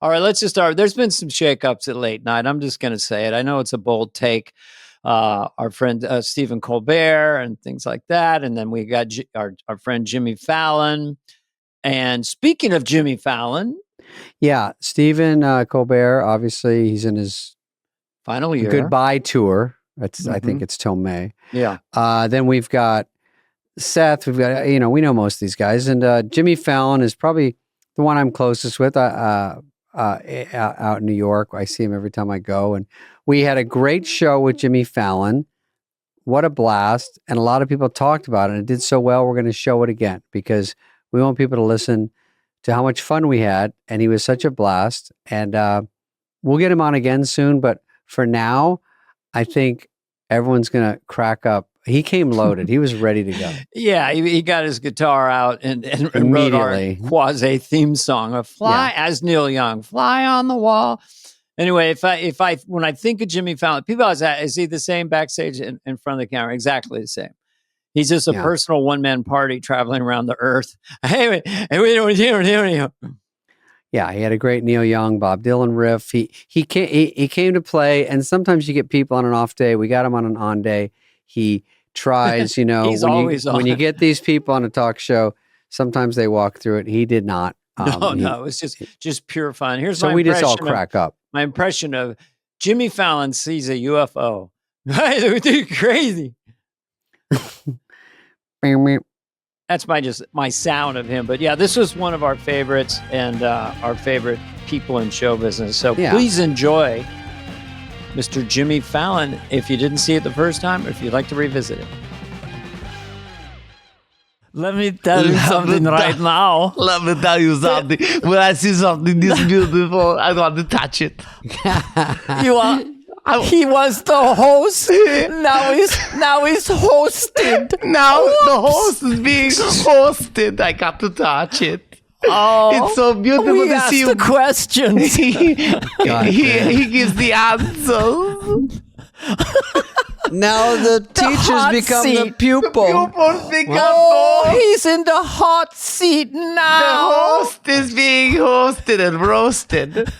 All right, let's just start. There's been some shakeups at late night. I'm just going to say it. I know it's a bold take. Our friend Stephen Colbert and things like that. And then we got our friend Jimmy Fallon. And speaking of Jimmy Fallon. Yeah, Stephen Colbert, obviously, he's in his final year goodbye tour. I think it's till May. Yeah. Then we've got Seth. We've got, we know most of these guys. And Jimmy Fallon is probably the one I'm closest with. Out in New York. I see him every time I go. And we had a great show with Jimmy Fallon. What a blast. And a lot of people talked about it. And it did so well, we're going to show it again because we want people to listen to how much fun we had. And he was such a blast. And we'll get him on again soon. But for now, I think everyone's going to crack up. He came loaded. He was ready to go. Yeah, he got his guitar out and wrote our quasi theme song of "Fly" as Neil Young, "Fly on the Wall." Anyway, when I think of Jimmy Fallon, people always ask, is he the same backstage in front of the camera? Exactly the same. He's just a personal one-man party traveling around the earth. Hey, yeah, he had a great Neil Young, Bob Dylan riff. He came to play, and sometimes you get people on an off day. We got him on an on day. He tries, He's always on. When you get these people on a talk show, sometimes they walk through it. He did not. No, it's just pure fun. Here's so we just all crack up. My impression of Jimmy Fallon sees a UFO. Dude, crazy. That's my sound of him. But yeah, this was one of our favorites and our favorite people in show business. So please enjoy Mr. Jimmy Fallon if you didn't see it the first time or if you'd like to revisit it. Let me tell you something right now. Let me tell you something. When I see something this beautiful, I want to touch it. He was the host. Now he's hosted. Now the host is being hosted. I got to touch it. Oh, it's so beautiful to see the questions. he gives the answers. Now the teachers become the pupil. He's in the hot seat now. The host is being hosted and roasted.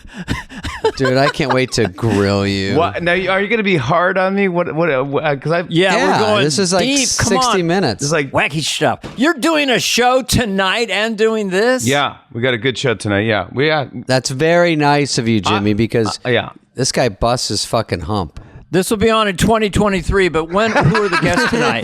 Dude, I can't wait to grill you. What? Now, are you going to be hard on me? What? Because we're going. This is like deep. 60 minutes. It's like wacky stuff. You're doing a show tonight and doing this. Yeah, we got a good show tonight. Yeah, That's very nice of you, Jimmy, because this guy busts his fucking hump. This will be on in 2023, but who are the guests tonight?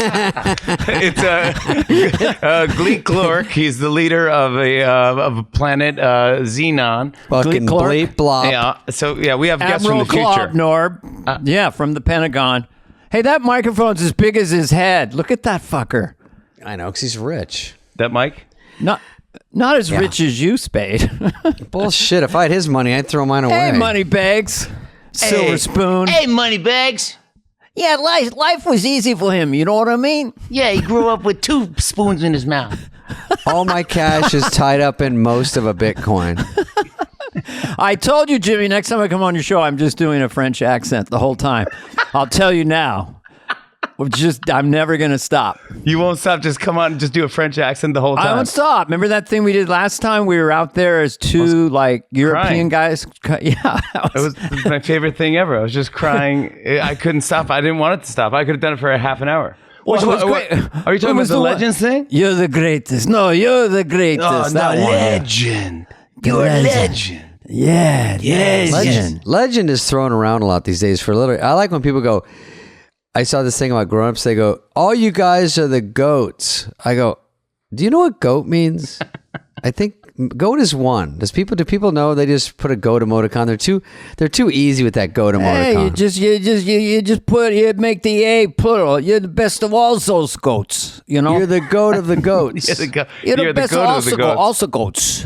It's Glee Clark. He's the leader of a planet Xenon. Fucking bleep blop. Yeah. So we have guests Admiral from the future. Norb. From the Pentagon. Hey, that microphone's as big as his head. Look at that fucker. I know, because he's rich. That mic? Not as rich as you, Spade. Bullshit. If I had his money, I'd throw mine away. Hey, money bags. Silver spoon. Hey, moneybags. Yeah, life was easy for him. You know what I mean? Yeah, he grew up with 2 spoons in his mouth. All my cash is tied up in most of a Bitcoin. I told you, Jimmy, next time I come on your show, I'm just doing a French accent the whole time. I'll tell you now. I'm never going to stop. You won't stop. Just come on and just do a French accent the whole time. I won't stop. Remember that thing we did last time? We were out there as 2 European guys. Yeah. It was my favorite thing ever. I was just crying. I couldn't stop. I didn't want it to stop. I could have done it for a half an hour. Are you talking about the Legends thing? You're the greatest. No, you're the greatest. Oh, that legend. You're a legend. Yeah. Legend is thrown around a lot these days for literally. I like when people go, I saw this thing about grown-ups. They go, all you guys are the goats. I go, do you know what goat means? I think goat is one. Do people know they just put a goat emoticon? They're too easy with that goat emoticon. You make the A plural. You're the best of all those goats. You know, you're the goat of the goats. You're the best of also goats.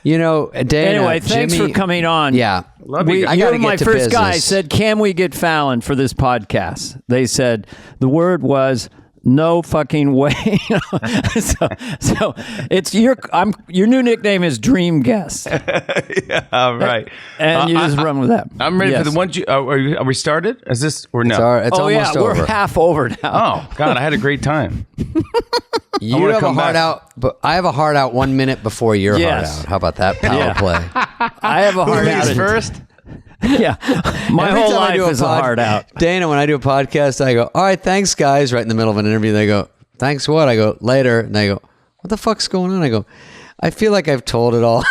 You know, Dana, anyway, thanks Jimmy, for coming on. Yeah. You're my first guy. I said, can we get Fallon for this podcast? They said, the word was no fucking way. so it's your new nickname is Dream Guest. Yeah, right. And you just run with that. I'm ready for the one. Are we started? Is this or no? It's almost over. We're half over now. Oh God, I had a great time. You have a heart out, but I have a heart out 1 minute before your heart out. How about that power play? I have a heart out first. Yeah, my whole life is a heart out. Dana, when I do a podcast, I go, all right, thanks, guys, right in the middle of an interview. They go, thanks what? I go, later. And they go, what the fuck's going on? I go, I feel like I've told it all.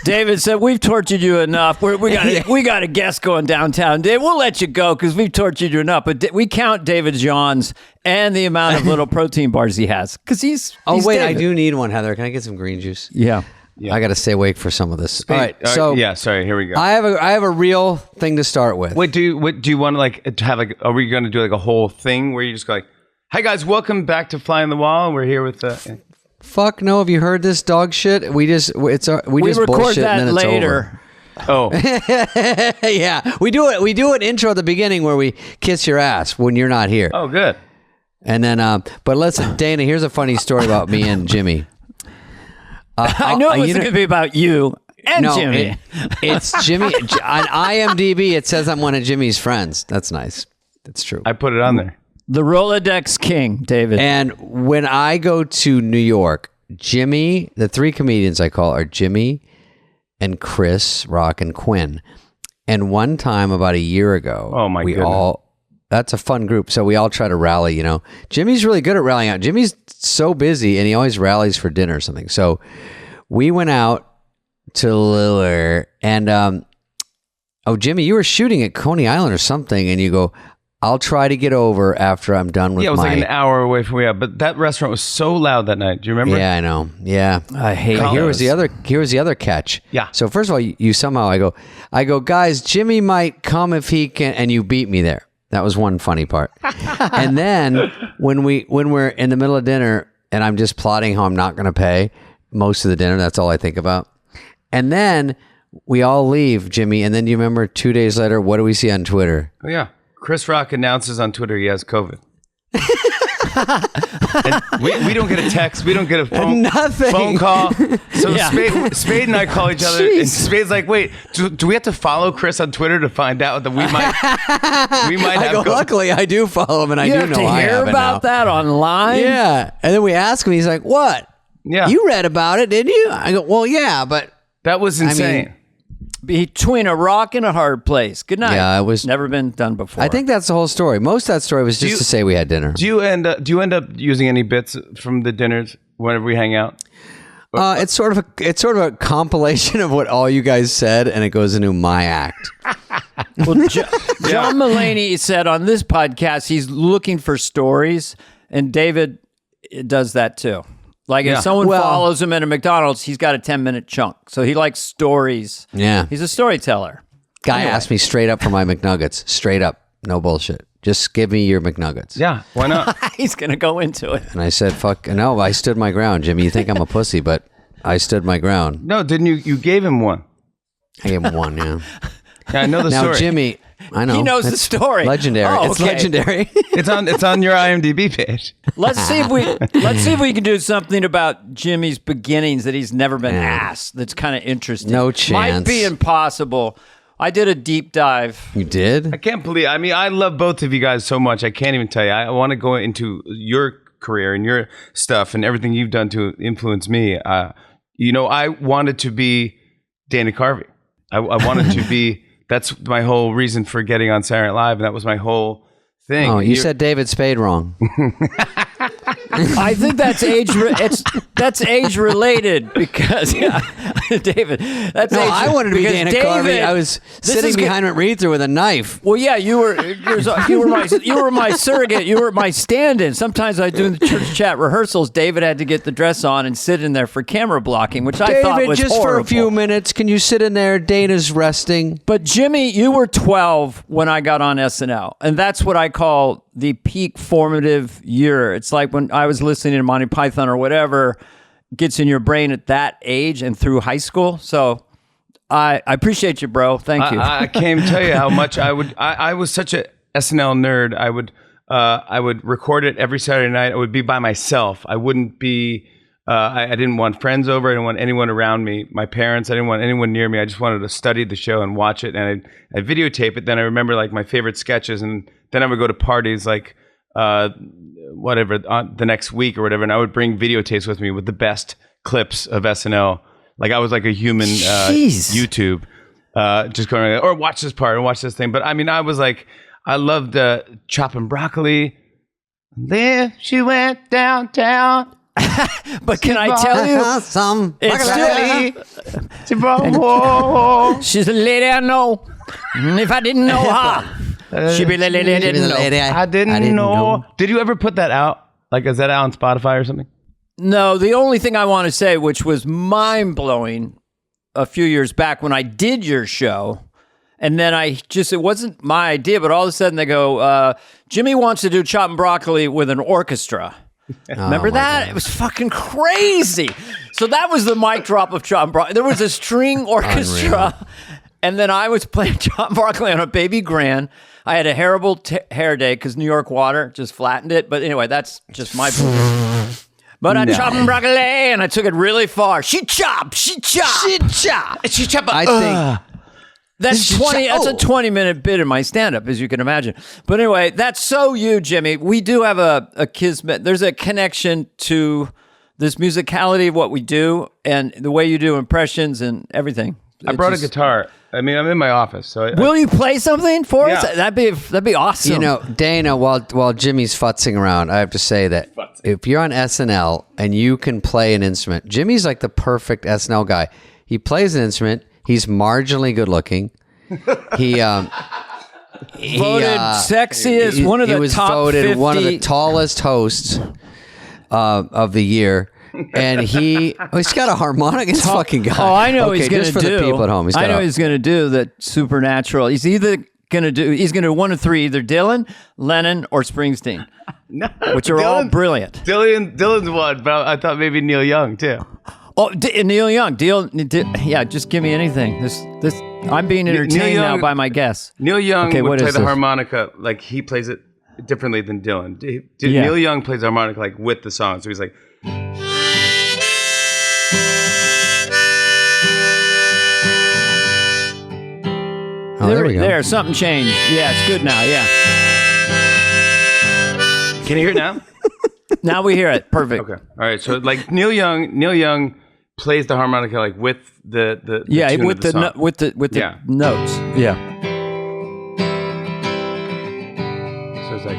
David said, we've tortured you enough. We got a guest going downtown. Dave, we'll let you go because we've tortured you enough. But we count David's yawns and the amount of little protein bars he has because he's wait, David. I do need one, Heather. Can I get some green juice? Yeah. I got to stay awake for some of this. All right, so sorry. Here we go. I have a real thing to start with. Wait, do you want to have are we going to do like a whole thing where you just go like, "Hi guys, welcome back to Fly on the Wall. We're here with Fuck no! Have you heard this dog shit? We just record bullshit that and then later. It's over. Oh, yeah. We do an intro at the beginning where we kiss your ass when you're not here. Oh, good. And then, but listen, Dana. Here's a funny story about me and Jimmy. I knew it was going to be about you and Jimmy. It's Jimmy. On IMDb, it says I'm one of Jimmy's friends. That's nice. That's true. I put it on there. The Rolodex King, David. And when I go to New York, Jimmy, the three comedians I call are Jimmy and Chris Rock and Quinn. And one time about a year ago, that's a fun group. So we all try to rally, Jimmy's really good at rallying out. Jimmy's so busy and he always rallies for dinner or something. So we went out to Liller and, Jimmy, you were shooting at Coney Island or something. And you go, I'll try to get over after I'm done with it was like an hour away from where we are. But that restaurant was so loud that night. Do you remember? Yeah, I know. Yeah. I hate it. Here was the other catch. Yeah. So first of all, you somehow, I go, guys, Jimmy might come if he can, and you beat me there. That was one funny part. And then when we're in the middle of dinner and I'm just plotting how I'm not going to pay most of the dinner, that's all I think about. And then we all leave, Jimmy. And then you remember 2 days later, what do we see on Twitter? Oh, yeah. Chris Rock announces on Twitter he has COVID. And we don't get a text. We don't get a phone call. So Spade and I call each other. Jeez. And Spade's like, wait, do we have to follow Chris on Twitter to find out that we might have COVID? Luckily, I do follow him, and I do know I have hear about that online. Yeah. And then we ask him, he's like, what? Yeah. You read about it, didn't you? I go, well, yeah, but... That was insane. Between a rock and a hard place. Good night. Yeah, it was never been done before. I think that's the whole story. Most of that story was just to say we had dinner. Do you end up using any bits from the dinners whenever we hang out? It's sort of a compilation of what all you guys said, and it goes into my act. Well, John Mulaney said on this podcast he's looking for stories, and David does that too. Like if someone follows him at a McDonald's, he's got a 10-minute chunk. So he likes stories. Yeah. He's a storyteller. Guy asked me straight up for my McNuggets. Straight up. No bullshit. Just give me your McNuggets. Yeah, why not? He's going to go into it. And I said, fuck, no, I stood my ground, Jimmy. You think I'm a pussy, but I stood my ground. No, didn't you? You gave him one. I gave him one, yeah. Yeah, I know the story. Now, Jimmy, I know. He knows the story. Legendary. Oh, okay. It's legendary. It's on your IMDb page. Let's see if we can do something about Jimmy's beginnings that he's never been asked. That's kind of interesting. No chance. Might be impossible. I did a deep dive. You did? I can't believe. I mean, I love both of you guys so much. I can't even tell you. I want to go into your career and your stuff and everything you've done to influence me. I wanted to be Dana Carvey. I wanted to be. That's my whole reason for getting on Saturday Night Live, and that was my whole thing. Oh, you said David Spade wrong. I think that's age related because David. I wanted to be Dana Carvey. I was sitting behind a read-through with a knife. Well, yeah, you were my surrogate. You were my stand-in. Sometimes I do the church chat rehearsals. David had to get the dress on and sit in there for camera blocking, which I thought was just horrible. For a few minutes, can you sit in there? Dana's resting. But Jimmy, you were 12 when I got on SNL, and that's what I call the peak formative year. It's like when I was listening to Monty Python or whatever gets in your brain at that age and through high school. So I appreciate you, bro. Thank you. I can't even tell you how much I was such a SNL nerd. I would record it every Saturday night. I would be by myself. I wouldn't be, I didn't want friends over. I didn't want anyone around me. My parents, I didn't want anyone near me. I just wanted to study the show and watch it. And I'd videotape it. Then I remember like my favorite sketches. And then I would go to parties like whatever the next week or whatever, and I would bring videotapes with me with the best clips of SNL. Like I was like a human YouTube, just going or watch this part or watch this thing. But I mean, I was like, I loved chopping broccoli. Then she went downtown. But can I tell you, she's a lady I know. And if I didn't know her, she'd be the lady I didn't know. I didn't know. Did you ever put that out? Like, is that out on Spotify or something? No, the only thing I want to say, which was mind-blowing a few years back when I did your show, and then it wasn't my idea, but all of a sudden they go, Jimmy wants to do Chopping Broccoli with an orchestra. Remember that? God. It was fucking crazy. So that was the mic drop of Chopping Broccoli. There was a string orchestra, and then I was playing Chopping Broccoli on a baby grand. I had a terrible hair day because New York water just flattened it. But anyway, that's just my But I chopped broccoli, and I took it really far. She chopped. I think that's 20. That's a 20-minute bit in my stand-up, as you can imagine. But anyway, that's so you, Jimmy. We do have a kismet. There's a connection to this musicality of what we do and the way you do impressions and everything. I brought a guitar. I mean, I'm in my office. So will you play something for us? That'd be awesome. You know, Dana, while Jimmy's futzing around, I have to say that if you're on SNL and you can play an instrument, Jimmy's like the perfect SNL guy. He plays an instrument. He's marginally good looking. He voted sexiest, one of the top 50. He was voted one of the tallest hosts of the year. And he's got a harmonica. This fucking guy. Oh, I know he's going to do. Just for the people at home. I know he's going to do that supernatural. He's going to do one of three, either Dylan, Lennon, or Springsteen, which are all brilliant. Dylan's one, but I thought maybe Neil Young too. Oh, Neil Young. Yeah, just give me anything. This I'm being entertained now by my guess. Neil Young would play the harmonica like he plays it differently than Dylan. Neil Young plays the harmonica like with the song, so he's like. Oh, there we go. There, something changed. Yeah, it's good now. Yeah. Can you hear it now? Now we hear it. Perfect. Okay. All right. So like Neil Young plays the harmonica like with the tune with of the song. with the notes. Yeah. So it's like.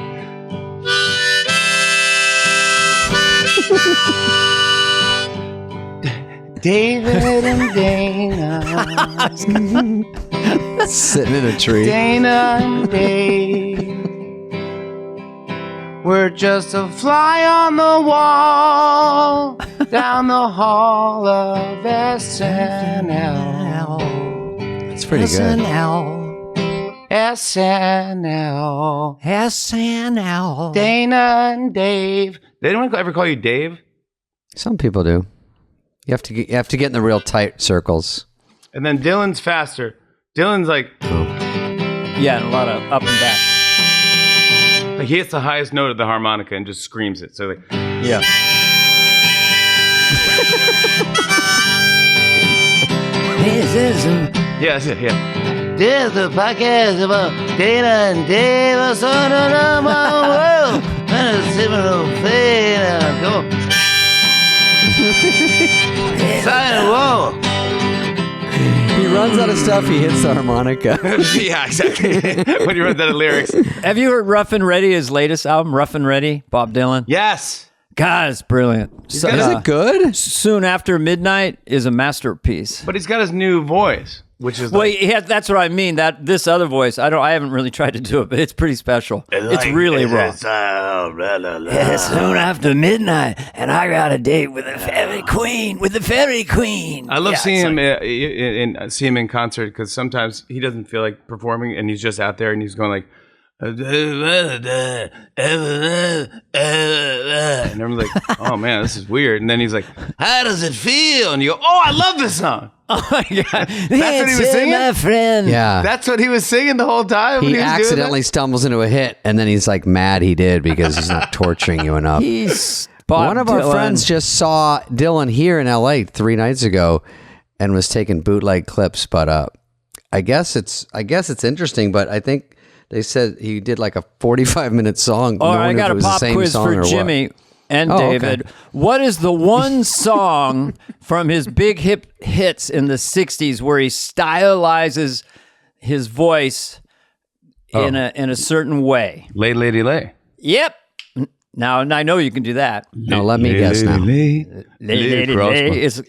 David and Dana sitting in a tree. Dana and Dave, we're just a fly on the wall down the hall of SNL. That's pretty good. SNL. Dana and Dave. Did anyone ever call you Dave? Some people do. You have to get in the real tight circles. And then Dylan's faster. Dylan's like, yeah, a lot of up and back. Like he hits the highest note of the harmonica and just screams it. So like, yeah. Yeah. There's the podcast about Dana and Dave, a son of my world, and a similar thing. Go. Whoa. He runs out of stuff, he hits the harmonica. Yeah, exactly. When he runs out of lyrics. Have you heard Rough and Ready, his latest album, Rough and Ready, Bob Dylan? Yes. God, it's brilliant. Is it good? Soon After Midnight is a masterpiece. But he's got his new voice, which is that's what I mean. That this other voice, I haven't really tried to do it, but it's pretty special. It's really raw. It's soon after midnight, and I got a date with the fairy queen. I love seeing him in concert because sometimes he doesn't feel like performing, and he's just out there and he's going like. And everyone's like, oh man, this is weird. And then he's like, how does it feel? And you go, oh, I love this song. Oh my God. That's what he was singing? My friend. Yeah. That's what he was singing the whole time? He accidentally stumbles into a hit, and then he's like mad he did because he's not torturing you enough. One of our friends just saw Dylan here in LA 3 nights ago and was taking bootleg clips, but I guess it's interesting, but I think they said he did like a 45-minute song. Oh, no I got a pop quiz for Jimmy and David. Okay. What is the one song from his big hits in the 60s where he stylizes his voice in a certain way? Lay, lady, lay. Yep. Now I know you can do that. No, let me guess now. Lay. It's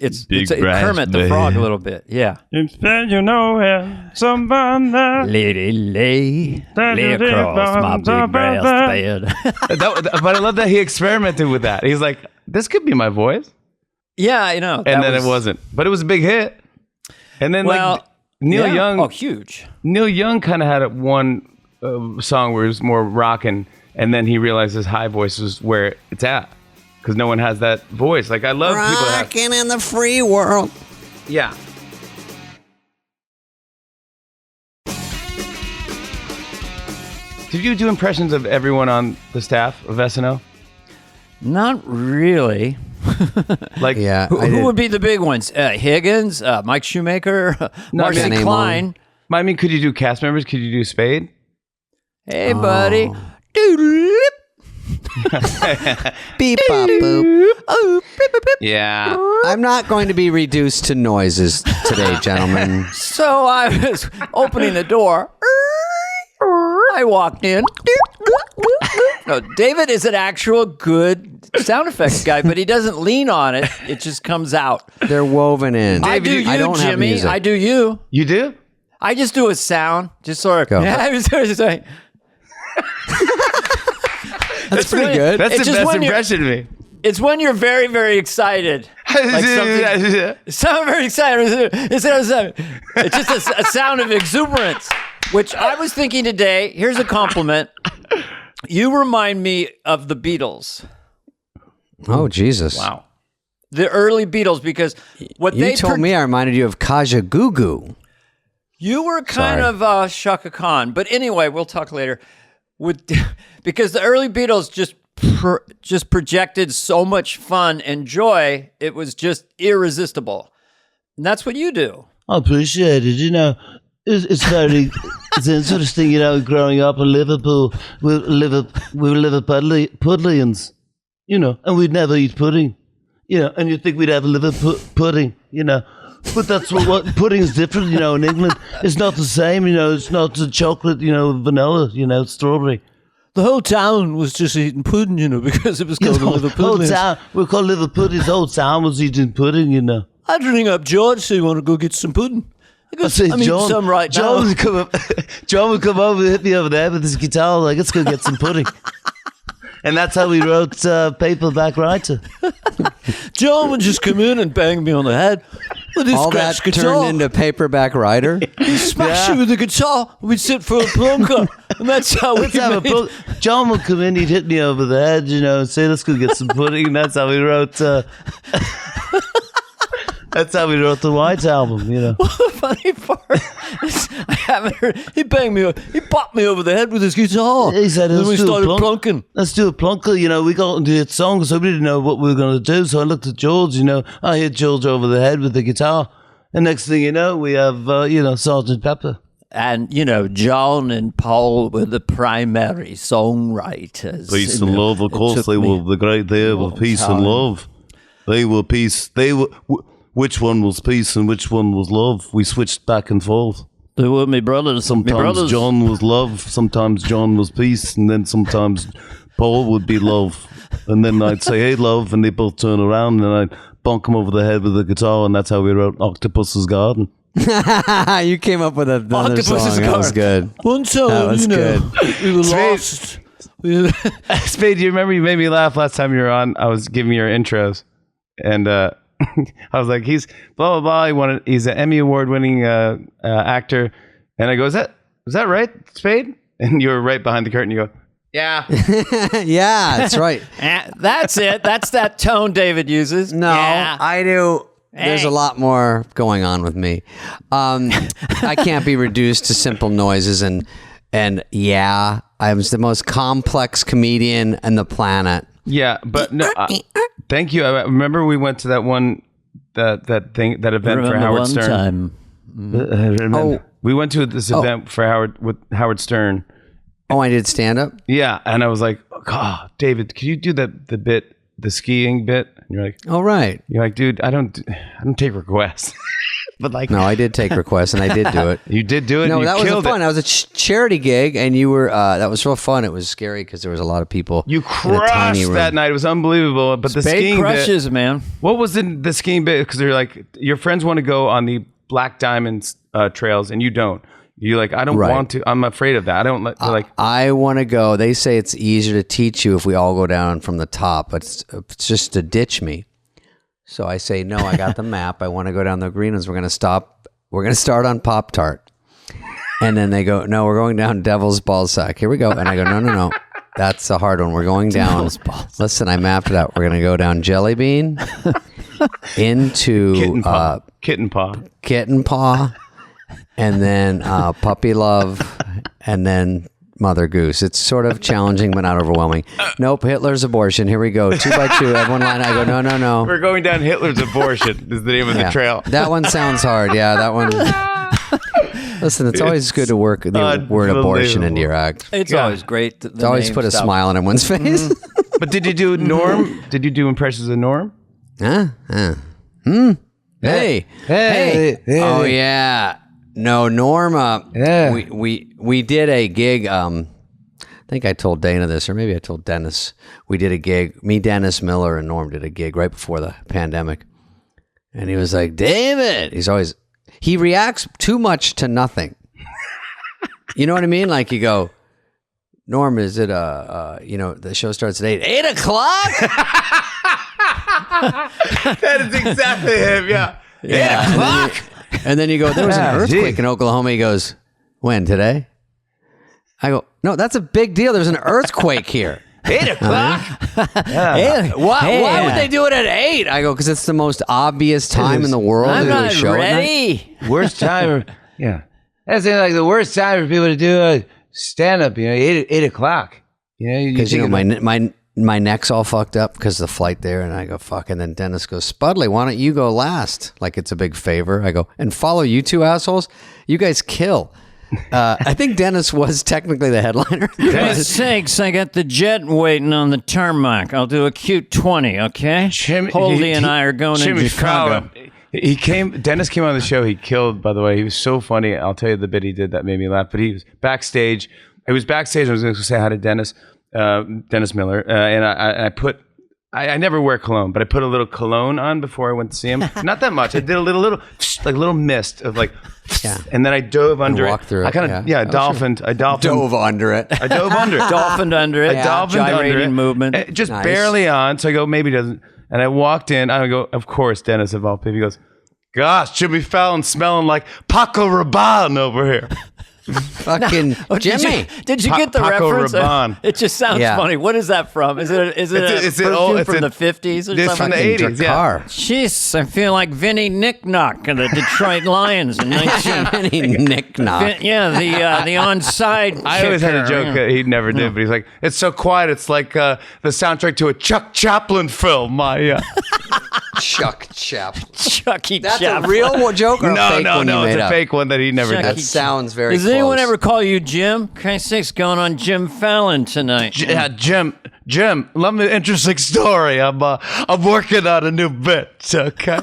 Kermit the Frog a little bit. Yeah. You know somebody. Lady lay across my big brass bed. But I love that he experimented with that. He's like, this could be my voice. Yeah, I know. And then it wasn't. But it was a big hit. And then Neil Young. Oh, huge. Neil Young kind of had one song where it was more rocking. And then he realized his high voice was where it's at. Because no one has that voice. Like, I love people that have... Rocking in the free world. Yeah. Did you do impressions of everyone on the staff of SNL? Not really. Like, yeah, who would be the big ones? Higgins, Mike Shoemaker, Marcy Klein. One. I mean, could you do cast members? Could you do Spade? Hey, buddy. Beep, bop, boop. Oh, beep, beep, beep. Yeah. I'm not going to be reduced to noises today, gentlemen. So I was opening the door. I walked in. No, David is an actual good sound effects guy, but he doesn't lean on it. It just comes out. They're woven in. I do you, I don't have Jimmy. music. I do you. You do? I just do a sound. Just sort of. Go. That's pretty good. That's the best impression of me. It's when you're very, very excited. Like something very excited. It's just a sound of exuberance, which I was thinking today. Here's a compliment. You remind me of the Beatles. Oh, Jesus. Wow. The early Beatles, because what you they told me I reminded you of Kaja Gugu. You were kind of Shaka Khan. But anyway, we'll talk later. Because the early Beatles just projected so much fun and joy, it was just irresistible. And that's what you do. I appreciate it. You know, it's very, it's interesting, you know, growing up in Liverpool, we were Liverpudlians, you know, and we'd never eat pudding, you know, and you'd think we'd have a liver pudding, you know. But that's what pudding is different, you know, in England. It's not the same, you know, it's not the chocolate, you know, vanilla, you know, strawberry. The whole town was just eating pudding, you know, because it was called Liverpudlians. We're called Liverpudlians. The whole town was eating pudding, you know. I'd ring up George, say you want to go get some pudding. I say, John, some right John now. Would come up, John would come over and hit me over there with his guitar, like, let's go get some pudding. And that's how we wrote Paperback Writer. John would just come in and bang me on the head with his All that guitar. turned into Paperback Writer? Smash you with the guitar. We'd sit for a plunker. And that's how we made. John would come in, he'd hit me over the head, you know, and say, let's go get some pudding. And that's how we wrote... That's how we wrote the White Album, you know. Well, the funny part is I haven't heard. He banged me. He popped me over the head with his guitar. He said, then we started plunking. Let's do a plunker. You know, we got into hit songs, so we didn't know what we were going to do. So I looked at George, you know. I hit George over the head with the guitar. And next thing you know, we have, you know, Sgt. Pepper. And, you know, John and Paul were the primary songwriters. Peace and love, of course. They were the great day of peace and love. They were peace. They were... Which one was peace and which one was love? We switched back and forth. They were my brothers. Sometimes John was love, sometimes John was peace, and then sometimes Paul would be love. And then I'd say, hey, love, and they both turn around, and I'd bonk him over the head with the guitar, and that's how we wrote Octopus's Garden. You came up with another song. That was good. One time, that was good. We were lost. Spade, do you remember you made me laugh last time you were on? I was giving your intros, and I was like, he's blah blah blah. He's an Emmy award winning actor, and I go, is that right, Spade? And you were right behind the curtain. You go, yeah, yeah, that's right. That's it. That's that tone David uses. No, yeah. I do. There's a lot more going on with me. I can't be reduced to simple noises and yeah, I'm the most complex comedian on the planet. Yeah, but no. Thank you. I remember we went to that event for Howard Stern. Time. We went to this event for Howard Stern, Oh, I did stand up? Yeah. And I was like, oh, David, can you do the skiing bit? And you're like, Oh, right. you're like, dude, I don't take requests. But like, No, I did take requests and I did do it. you did do it. No, and you that was killed fun. it. That was a charity gig, and you were. That was real fun. It was scary because there was a lot of people. You in a tiny crushed room. that night. It was unbelievable. But the Spade skiing crushes, bit, man. what was the skiing bit? Because they're like, your friends want to go on the Black Diamond trails, and you don't. You're like, I don't Right. want to. I'm afraid of that. I don't let. They're like, I want to go. They say it's easier to teach you if we all go down from the top, but it's just to ditch me. So I say, no, I got the map. I want to go down the green ones. We're going to stop. We're going to start on Pop-Tart. And then they go, no, we're going down Devil's Ballsack. Here we go. And I go, no. That's a hard one. We're going down. Listen, I mapped it out. We're going to go down Jelly Bean into kitten paw. Kitten Paw, and then Puppy Love, and then Mother Goose. It's sort of challenging, but not overwhelming. Nope, Hitler's abortion. Here we go. 2 by 2. Everyone line. I go, no. We're going down Hitler's abortion. Is the name of the trail. That one sounds hard. Yeah, that one. Listen, it's always good to work the word abortion into your act. It's always great. It's always put a smile on everyone's face. But did you do Norm? Did you do impressions of Norm? Hey. Oh yeah. No, Norma. Yeah. We did a gig. I think I told Dana this, or maybe I told Dennis. We did a gig. Me, Dennis Miller, and Norm did a gig right before the pandemic. And he was like, David. He reacts too much to nothing. You know what I mean? Like you go, Norm, is it the show starts at 8 o'clock? That is exactly him. Yeah. 8 o'clock. And then you go, there was an earthquake in Oklahoma. He goes, when, today? I go, no, that's a big deal. There's an earthquake here. 8 o'clock. Why would they do it at 8? I go, because it's the most obvious time in the world to do a show at night. Worst time. Yeah. That's like the worst time for people to do stand up, 8 o'clock. Because my neck's all fucked up because of the flight there, and I go, fuck. And then Dennis goes, Spudley, why don't you go last? Like it's a big favor. I go, and follow you two assholes. You guys kill. I think Dennis was technically the headliner. For sakes, I got the jet waiting on the tarmac. I'll do a cute 20, okay? Holdy and I are going to Chicago. Fallon. Dennis came on the show. He killed, by the way. He was so funny. I'll tell you the bit he did that made me laugh. But he was backstage. I was going to say hi to Dennis Miller. And I never wear cologne, but I put a little cologne on before I went to see him. Not that much. I did a little mist of like, and then I dove under it. Through it. I kind of, dolphined. I dove under it. I dove under it. Dolphined under it. Gyrating movement. Just barely on. So I go, maybe it doesn't. And I walked in. I go, of course, Dennis of all people. He goes, gosh, Jimmy Fallon smelling like Paco Rabanne over here. Fucking Jimmy. Did you get the Paco reference? Rabanne. It just sounds funny. What is that from? Is it a perfume from the 50s or It's something? from the 80s, yeah. Jeez, I feel like Vinny Knick-Knock of the Detroit Lions in 19... Vinny Knick-Knock. Yeah, the onside I always had a joke that he never did, but he's like, it's so quiet. It's like the soundtrack to a Chuck Chaplin film. Chuck Chaplin. Chucky That's Chaplin. a real joke or a fake one you it's made a up? fake one that he never Chucky did. That sounds very Does close. anyone ever call you Jim? Christ's sake's going on Jim Fallon tonight. Yeah, Jim, love me an interesting story. I'm working on a new bit. Okay,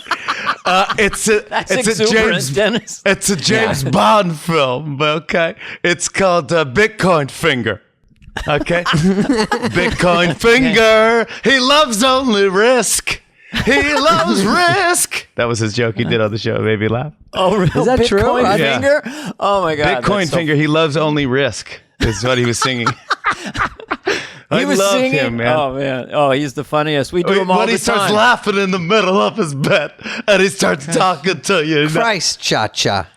it's a James Dennis. It's a James Bond film. Okay, it's called Bitcoin Finger. Okay, Bitcoin Finger. He loves only risk. He loves risk. That was his joke he did on the show. It made me laugh. Oh, really? Is that Bitcoin true? Yeah. Finger? Oh my God. Bitcoin Finger. He loves only risk. Is what he was singing. I was love singing? him, man. Oh man. Oh, he's the funniest. We do him all When the he starts time. laughing in the middle of his bit and he starts talking to you. Christ, cha-cha.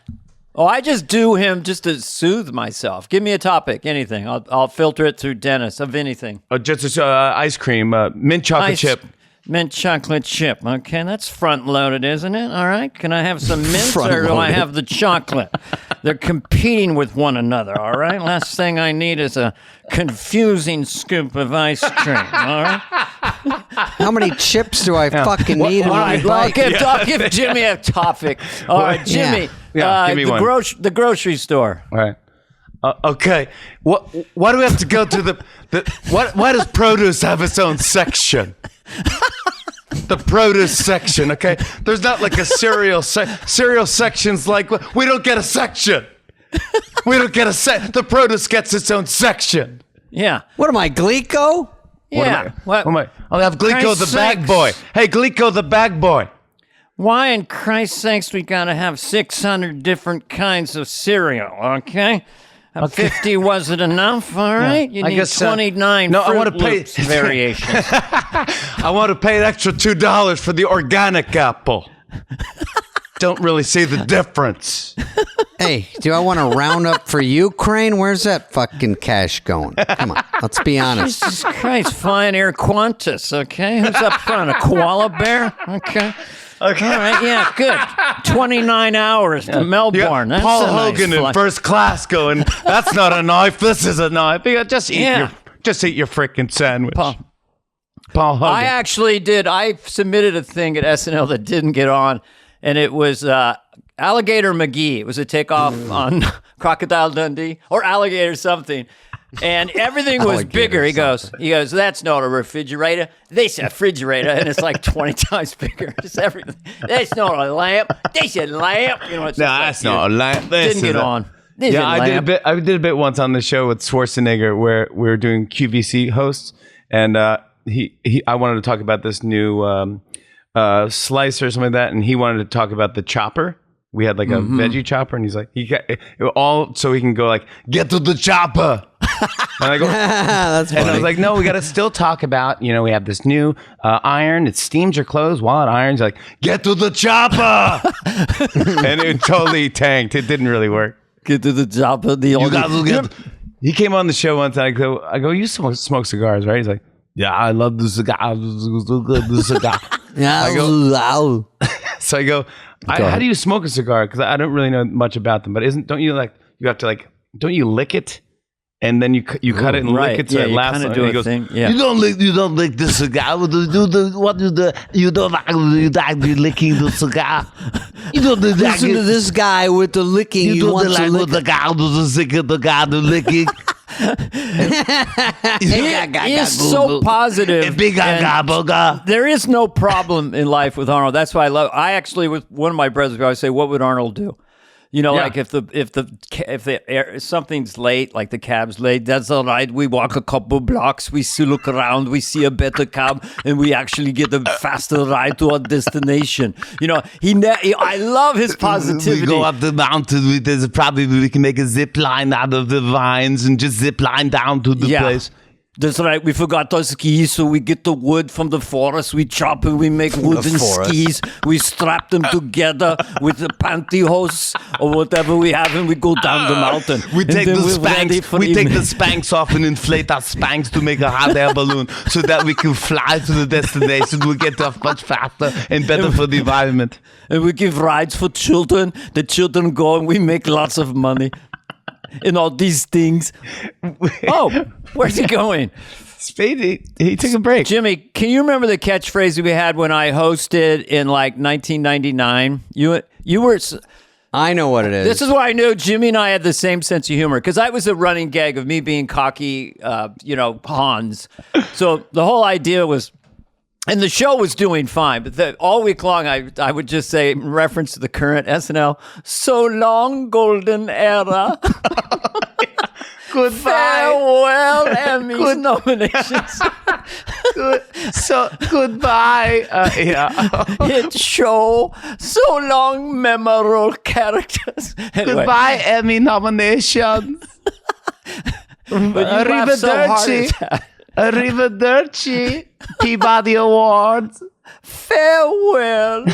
Oh, I just do him just to soothe myself. Give me a topic, anything. I'll filter it through Dennis of anything. Just ice cream, mint chocolate chip. Mint chocolate chip. Okay, that's front loaded, isn't it? All right. Can I have some mint or do I Front-loaded. have the chocolate? They're competing with one another. All right. Last thing I need is a confusing scoop of ice cream. All right. How many chips do I fucking need in All my right. bite? I'll give Jimmy a topic. All right, Jimmy. Yeah, give me one. The grocery store. All right. Okay. Why do we have to go to the why does produce have its own section? The produce section, okay? There's not like a cereal section's like, we don't get a section. We don't get the produce gets its own section. Yeah. What am I, Glico? Yeah. What am I? I'll have Glico Christ's the bag sakes. boy. Hey, Glico the bag boy. Why in Christ's sakes we gotta have 600 different kinds of cereal, okay? 50 wasn't enough, all right? You I need guess, 29 no, I Fruit wanna pay- Loops variations. I want to pay an extra $2 for the organic apple. Don't really see the difference. Hey, do I want to round up for Ukraine? Where's that fucking cash going? Come on, let's be honest. Jesus Christ, flying Air Qantas, okay? Who's up front, a koala bear? Okay. All right, yeah, good. 29 hours to Melbourne. That's Paul a nice Hogan in flight. first class going, that's not a knife, this is a knife. Just eat your freaking sandwich. Paul Hogan. I actually did. I submitted a thing at SNL that didn't get on, and it was Alligator McGee. It was a takeoff on Crocodile Dundee or Alligator something. And everything was bigger. He goes, that's not a refrigerator. This a refrigerator, and it's like 20 times bigger. Just everything. That's not a lamp. This a lamp. You know, it's that's not a lamp. Didn't get on. This Yeah, is a lamp. I did a bit once on the show with Schwarzenegger where we were doing QVC hosts, and I wanted to talk about this new slicer or something like that, and he wanted to talk about the chopper. We had like a veggie chopper, and he's like, so he can go like, get to the chopper. And I go, That's funny. and I was like, no, we got to still talk about, we have this new iron. It steams your clothes while it irons. Like, get to the chopper. And it totally tanked. It didn't really work. Get to the chopper. He came on the show once, and I go, you smoke cigars, right? He's like, yeah, I love the cigar. The cigar. So I go, how do you smoke a cigar? Because I don't really know much about them. But don't you lick it? And then you cut it and lick it so it lasts. Kind of do a thing. Yeah. You don't lick the cigar. You don't like licking the cigar. You don't like Listen to this guy with the licking. You don't like with the guy the licking. He is so positive. and there is no problem in life with Arnold. That's why I actually, with one of my brothers, I always say, what would Arnold do? Like if something's late, like the cab's late, that's all right. We walk a couple blocks, we still look around, we see a better cab, and we actually get a faster ride to our destination. I love his positivity. We go up the mountain. We can make a zip line out of the vines and just zip line down to the place. That's right. We forgot our skis, so we get the wood from the forest. We chop and we make wooden skis. We strap them together with the pantyhose or whatever we have, and we go down the mountain. We take the Spanx off and inflate our Spanx to make a hot air balloon so that we can fly to the destination. We'll get off much faster and better for the environment. And we give rides for children. The children go and we make lots of money. And all these things. Oh, where's he going? Spade, he took a break. Jimmy, can you remember the catchphrase we had when I hosted in like 1999? You were... I know what it is. This is why I knew Jimmy and I had the same sense of humor, because I was a running gag of me being cocky, Hans. So the whole idea was... And the show was doing fine, but all week long, I would just say, in reference to the current SNL, so long, golden era. Goodbye. Farewell, Emmys nominations. Goodbye. Hit show, so long, memorable characters. Anyway. Goodbye, Emmy nominations. Arrivederci. Arrivederci. Peabody Awards. Farewell.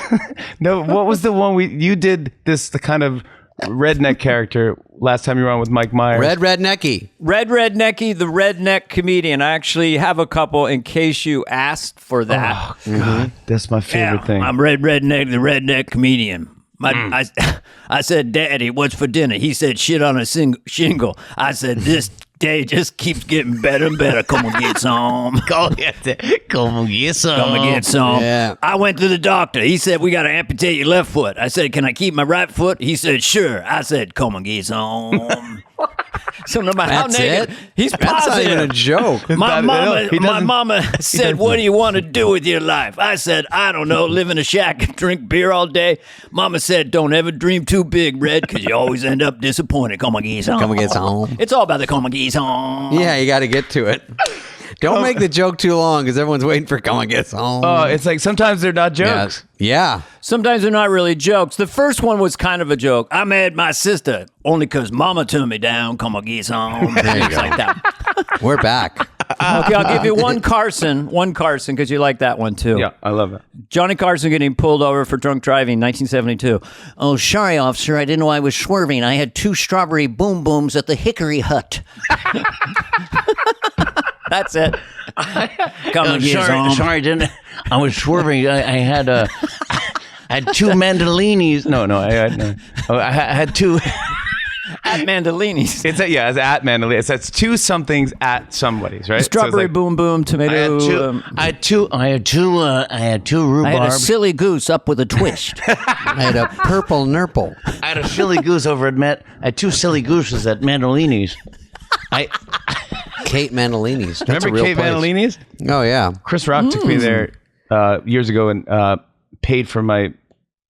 No, what was the one you did the kind of redneck character last time you were on with Mike Myers? Rednecky, the redneck comedian. I actually have a couple in case you asked for that. Oh, God. That's my favorite thing. I'm Redneck, the redneck comedian. I said, Daddy, what's for dinner? He said, shit on a shingle. I said, this day just keeps getting better and better. Come and get some. Come and get some. Yeah. I went to the doctor. He said, we got to amputate your left foot. I said, can I keep my right foot? He said, sure. I said, come and get some. So no matter how That's negative, it? he's That's not positive. even a joke. My He doesn't- mama said, "What do you want to do with your life?" I said, "I don't know, live in a shack and drink beer all day." Mama said, "Don't ever dream too big, Red, because you always end up disappointed." Come on, geese home. Come on, geese home. It's all about the come on, geese home. Yeah, you got to get to it. Don't make the joke too long because everyone's waiting for "Come on, get home." Oh, it's like sometimes they're not jokes. Yeah. Sometimes they're not really jokes. The first one was kind of a joke. I made my sister only because Mama turned me down. Come on, geese home. There you Things go. like that. We're back. Okay, I'll give you one Carson, because you like that one too. Yeah, I love it. Johnny Carson getting pulled over for drunk driving, 1972. Oh, sorry, officer. I didn't know I was swerving. I had 2 strawberry boom booms at the Hickory Hut. That's it. Come on, geese home. Sorry, didn't I was swerving. I had I had 2 mandolinis. No, I had 2. At Mandolini's. It's at Mandalay. It says 2 somethings at somebody's, right? Strawberry boom boom, tomato. I had two rhubarb. I had a silly goose up with a twist. I had a purple nurple. I had a silly goose over at I had 2 silly gooses at Mandolini's. Kate Mandolini's. That's Remember a real Kate place. Mandolini's? Oh, yeah. Chris Rock took me there years ago and paid for my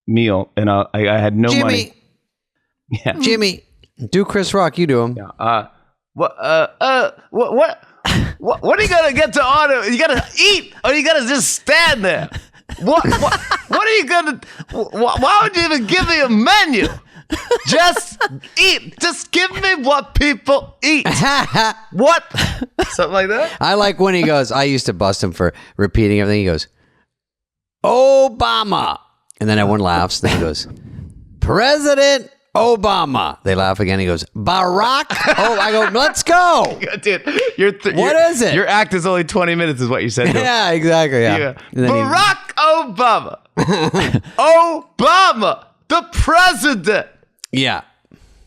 meal, and I had no money. Yeah. Jimmy. Do Chris Rock. You do him. What are you gonna get to order? You gotta eat, or you gotta just stand there. What are you gonna? Why would you even give me a menu? Just eat. Just give me what people eat. What? Something like that? I like when he goes, I used to bust him for repeating everything. He goes, Obama. And then everyone laughs. Then he goes, President Obama. They laugh again. He goes, Barack. Oh, I go, let's go. Dude, What is it? Your act is only 20 minutes is what you said. Yeah, exactly. Yeah. And then Barack Obama. Obama. The president. yeah.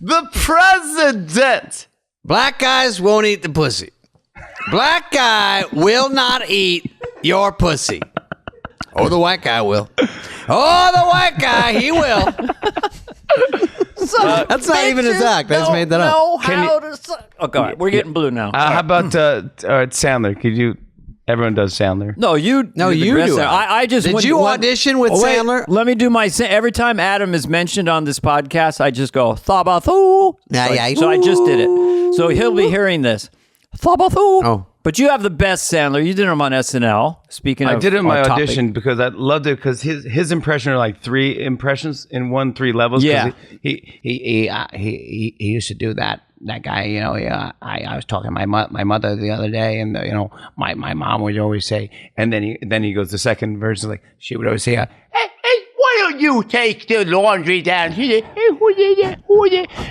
The president. Black guys won't eat the pussy. Black guy will not eat your pussy. Oh, the white guy will. Oh, the white guy, he will. That's not even his act. I just made that up. Oh, God. We're getting blue now. How about Sandler? Could you? Everyone does Sandler. No, you do it. I just Did you audition with Sandler? Let me do my every time Adam is mentioned on this podcast, I just go Thabathu. So I just did it. So he'll be hearing this. Thabathu. Oh. But you have the best Sandler. You did him on SNL. Speaking of, I did it in my topic. audition because I loved it because his impression are like 3 impressions in 3 levels. Yeah. He used to do that guy, you know. I was talking to my mother the other day, and you know, my mom would always say, and then he goes the second version, like she would always say, hey, why don't you take the laundry down? She said, hey,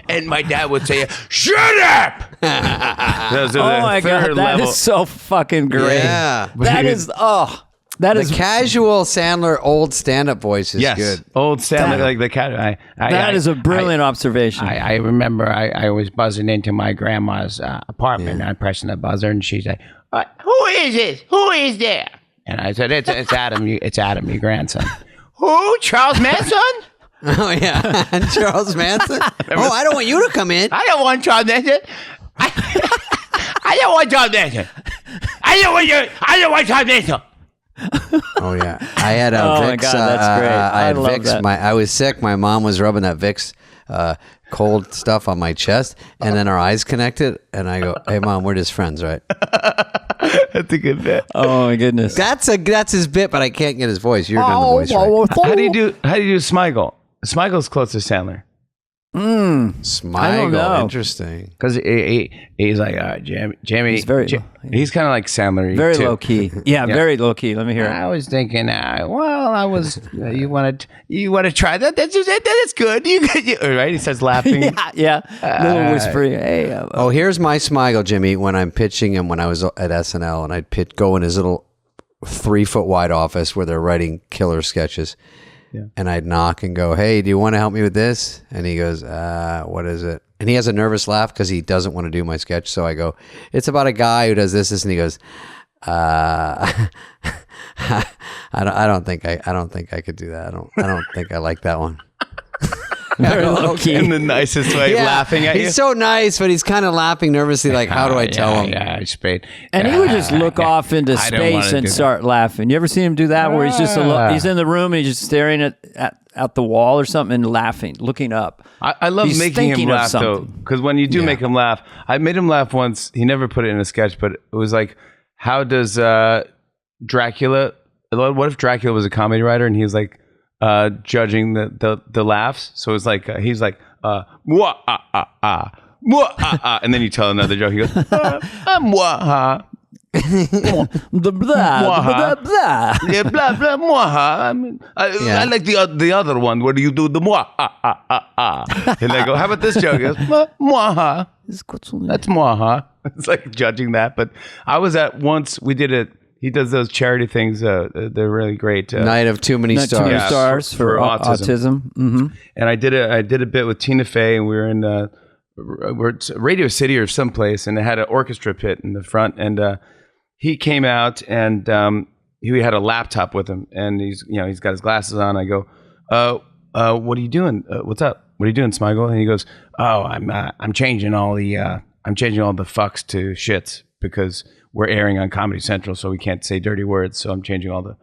and my dad would say, shut up. Oh my God, that is so fucking great. Yeah. That is The casual Sandler old stand-up voice is good. Old Sandler, like the cat. That is a brilliant observation. I remember I was buzzing into my grandma's apartment. And I pressing the buzzer, and she's like, "Who is this? Who is there?" And I said, "It's Adam. It's Adam, your grandson." Who? Charles Manson? Oh, yeah. And Charles Manson? Oh, I don't want you to come in. I don't want Charles Manson. I don't want Charles Manson. I don't want Charles Manson. Oh, yeah. I had a Oh, Vicks. my God, that's great. I had love Vicks. that. I was sick. My mom was rubbing that Vicks cold stuff on my chest, and then our eyes connected, and I go, "Hey, Mom, we're just friends, right?" That's a good bit. Oh my goodness. That's his bit, but I can't get his voice. You're doing the voice right. How do you do Smigel? Smigel's close to Sandler. Smigel, know. interesting. Because he's like, Jamie. He's very- He's kind of like Sandler. Very too. low key. Yeah, very low key. Let me hear it. I was thinking, you want to try that? That's good. Right? He starts laughing. Yeah. Little whispery. Hey. Oh, here's my Smigel, Jimmy, when I'm pitching him when I was at SNL, and I'd go in his little 3-foot wide office where they're writing killer sketches. Yeah. And I'd knock and go, "Hey, do you want to help me with this?" And he goes, "What is it?" And he has a nervous laugh because he doesn't want to do my sketch. So I go, "It's about a guy who does this," and he goes, I don't think I could do that. I don't think I like that one. Very low key. In the nicest way, laughing at you. He's so nice, but he's kind of laughing nervously, like, how do I tell him? Yeah, Spade. And he would just look off into space and start laughing. You ever seen him do that? Where he's just he's in the room and he's just staring at the wall or something and laughing, looking up. I love making him laugh though, because when you do make him laugh, I made him laugh once. He never put it in a sketch, but it was like, how does Dracula? What if Dracula was a comedy writer and he was like judging the laughs? So it was like he's like mwah ah ah ah mwah ah ah, and then you tell another joke. He goes mwah ha. The blah, blah, blah. Yeah, blah blah mwaha. I mean, I like the other one where you do the mwah ah ah ah ah, and I go, how about this joke? He goes mwaha. That's mwaha. It's like judging that. But I was at once. We did it. He does those charity things. They're really great. Night of Too Many Stars. Too Many Stars for autism. Mm-hmm. And I did a bit with Tina Fey, and we were in Radio City or someplace, and it had an orchestra pit in the front, and he came out and he had a laptop with him, and he's got his glasses on. I go, what are you doing? What's up? What are you doing, Smigel? And he goes, oh, I'm changing all the fucks to shits because we're airing on Comedy Central, so we can't say dirty words. So I'm changing all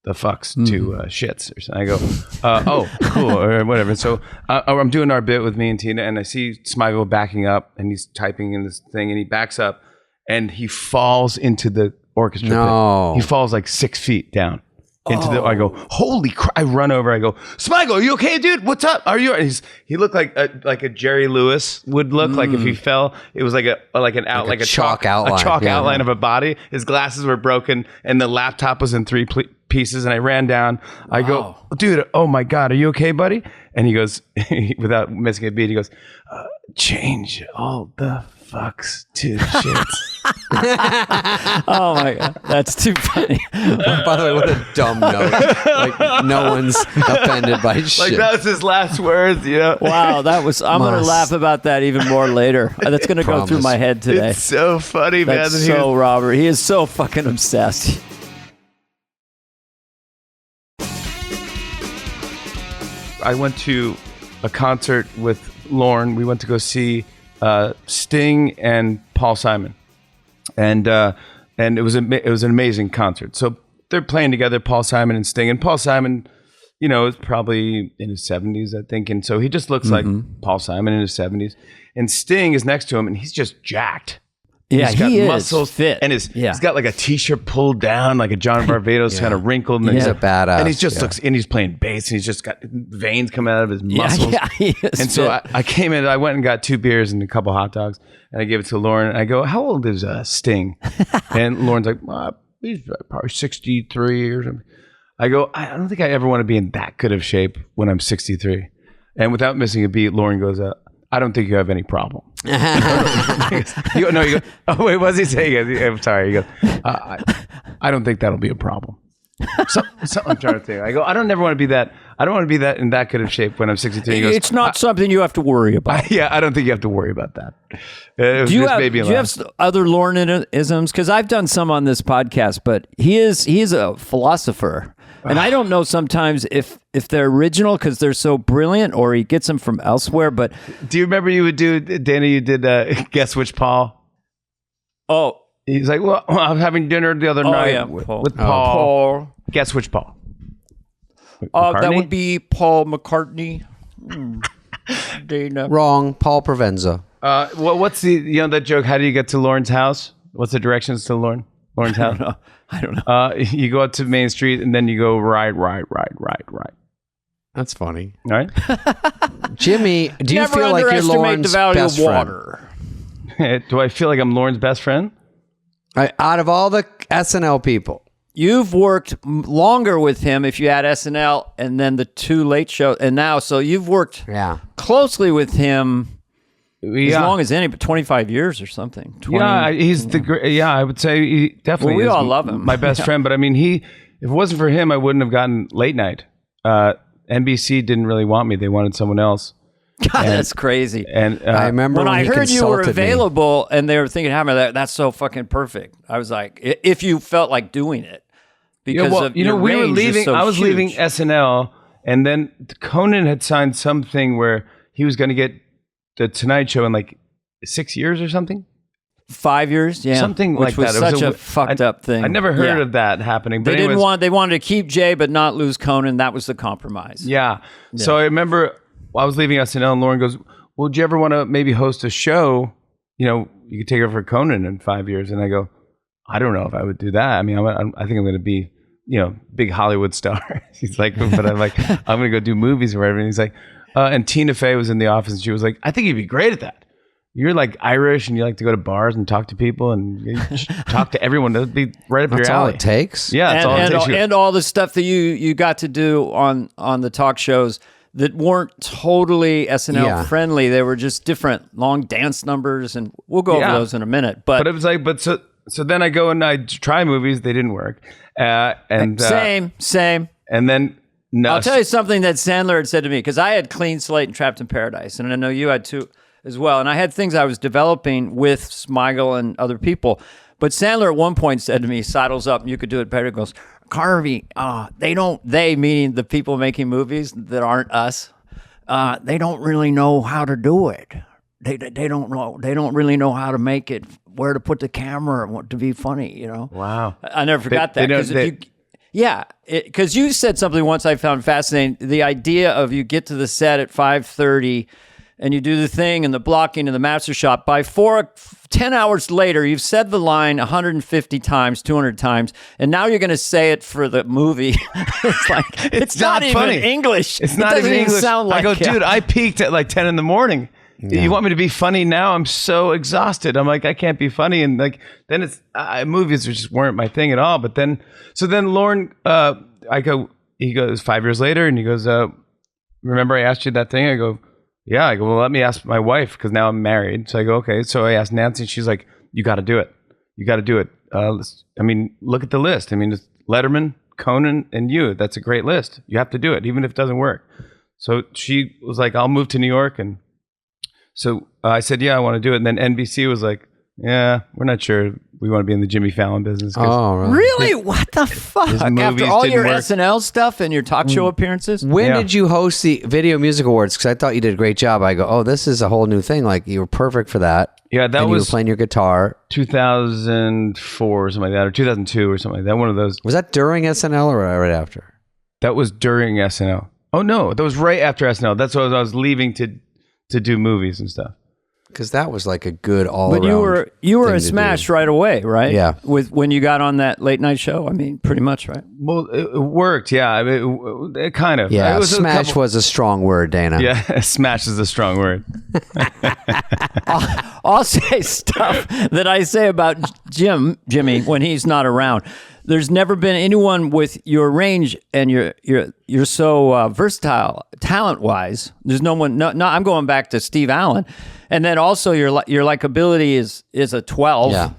the fucks to shits. I go, oh, cool, or whatever. So I'm doing our bit with me and Tina, and I see Smigel backing up, and he's typing in this thing, and he backs up, and he falls into the orchestra pit. He falls like 6 feet down into the. I go, holy crap! I run over. I go, Smigel, are you okay, dude? What's up? Are you? He looked like a Jerry Lewis would look like if he fell. It was like a chalk outline of a body. His glasses were broken, and the laptop was in three pieces. And I ran down. I go, dude, oh my God, are you okay, buddy? And he goes, without missing a beat, he goes, change all the fucks to shits. Oh my God, that's too funny. By the way, what a dumb note. Like, no one's offended by shit. Like, that was his last words, you know? Wow, that was. I'm going to laugh about that even more later. That's going to go through my head today. It's so funny, man. That's so Robert. He is so fucking obsessed. I went to a concert with Lauren. We went to go see Sting and Paul Simon, and it was an amazing concert. So they're playing together, Paul Simon and Sting, and Paul Simon, is probably in his 70s, I think, and so he just looks like Paul Simon in his 70s, and Sting is next to him, and he's just jacked. Yeah, he's got he muscles, is fit. And he's got like a t-shirt pulled down, like a John Barbados kind of wrinkled. And he's a badass. And he just looks, and he's playing bass, and he's just got veins coming out of his muscles. Yeah, he is and so I came in, I went and got 2 beers and a couple hot dogs, and I gave it to Lauren. And I go, how old is Sting? And Lauren's like, he's probably 63 or something. I go, I don't think I ever want to be in that good of shape when I'm 63. And without missing a beat, Lauren goes, I don't think you have any problem. You go, oh wait, what's he saying? I'm sorry. He goes, I don't think that'll be a problem. So I'm trying to think. I go, I don't want to be that in that good of shape when I'm 63. He goes, it's not something you have to worry about. I don't think you have to worry about that. Do you have other Laurenisms? Because I've done some on this podcast, but he is a philosopher. And I don't know sometimes if they're original because they're so brilliant, or he gets them from elsewhere. But do you remember you did Guess Which Paul? Oh, he's like, well, I was having dinner the other night with Paul. Guess which Paul? That would be Paul McCartney. Dana. Wrong. Paul Provenza. What's that joke? How do you get to Lauren's house? What's the directions to Lauren's house? I don't know. You go up to Main Street and then you go right. That's funny. All right. Jimmy, do you feel like you're Lauren's best friend? Do I feel like I'm Lauren's best friend? Out of all the SNL people. You've worked longer with him if you had SNL and then the 2 late shows. And now, so you've worked closely with him as long as any, but 25 years or something. 20, yeah, he's the great. Yeah, I would say he definitely. Well, we all love him. My best friend, but I mean, if it wasn't for him, I wouldn't have gotten late night. NBC didn't really want me; they wanted someone else. God, that's crazy. And I remember when I heard you were available, and they were thinking, "Hammer, that's so fucking perfect." I was like, if you felt like doing it, because of we were leaving. So I was huge. leaving SNL, And then Conan had signed something where he was going to get the Tonight Show in like 6 years or something. 5 years, yeah, something which like was that. such a fucked up thing. I never heard of that happening. But they wanted to keep Jay but not lose Conan. That was the compromise. Yeah. So I remember I was leaving SNL and Lauren goes, "Well, would you ever want to maybe host a show? You know, you could take over for Conan in 5 years." And I go, "I don't know if I would do that. I mean, I think I'm going to be, big Hollywood star." He's like, "But I'm like, I'm going to go do movies or whatever." And he's like, and Tina Fey was in the office and she was like, "I think you'd be great at that. You're like Irish and you like to go to bars and talk to people and you talk to everyone. That'd be right up your alley." That's all it takes. Yeah, that's all it takes. And all the stuff that you got to do on the talk shows that weren't totally SNL friendly. They were just different long dance numbers, and we'll go over those in a minute. But it was like, so then I go and I try movies. They didn't work. Same. And then I'll tell you something that Sandler had said to me, because I had Clean Slate and Trapped in Paradise, and I know you had too as well. And I had things I was developing with Smigel and other people. But Sandler at one point said to me, sidles up, and you could do it better, goes, "Carvey, they meaning the people making movies that aren't us, they don't really know how to do it. They don't really know how to make it, where to put the camera and what to be funny, Wow. I never forgot that. Because you said something once I found fascinating. The idea of you get to the set at 5:30 and you do the thing and the blocking and the master shot. By 10 hours later, you've said the line 150 times, 200 times, and now you're going to say it for the movie. It's like, it's not even funny. English. It's not even English. Sound like I go, dude, I peaked at like 10 in the morning. Yeah. You want me to be funny now? I'm so exhausted. I'm like, I can't be funny. And like, then it's movies just weren't my thing at all. But then Lauren, he goes 5 years later and he goes, "Remember I asked you that thing?" I go, "Yeah." I go, "Well, let me ask my wife," because now I'm married. So I go, "Okay." So I asked Nancy and she's like, "You got to do it. You got to do it." Look at the list. It's Letterman, Conan, and you. That's a great list. You have to do it, even if it doesn't work. So she was like, "I'll move to New York." And so I said, "Yeah, I want to do it." And then NBC was like, "Yeah, we're not sure we want to be in the Jimmy Fallon business." Oh, really? What the fuck? After all your SNL stuff and your talk show appearances? When did you host the Video Music Awards? Because I thought you did a great job. I go, "Oh, this is a whole new thing." Like, you were perfect for that. Yeah, that was... You were playing your guitar. 2004 or something like that, or 2002 or something like that. One of those. Was that during SNL or right after? That was during SNL. Oh, no. That was right after SNL. That's what I was leaving to do movies and stuff. Because that was like a good all-around. But you were a smash right away, right? Yeah. When you got on that late night show, pretty much, right? Well, it worked, yeah. It kind of. Yeah, smash was a strong word, Dana. Yeah, smash is a strong word. I'll say stuff that I say about Jimmy, when he's not around. There's never been anyone with your range and you're so versatile, talent-wise. There's no one. No, I'm going back to Steve Allen, and then also your likability is a 12. Yeah.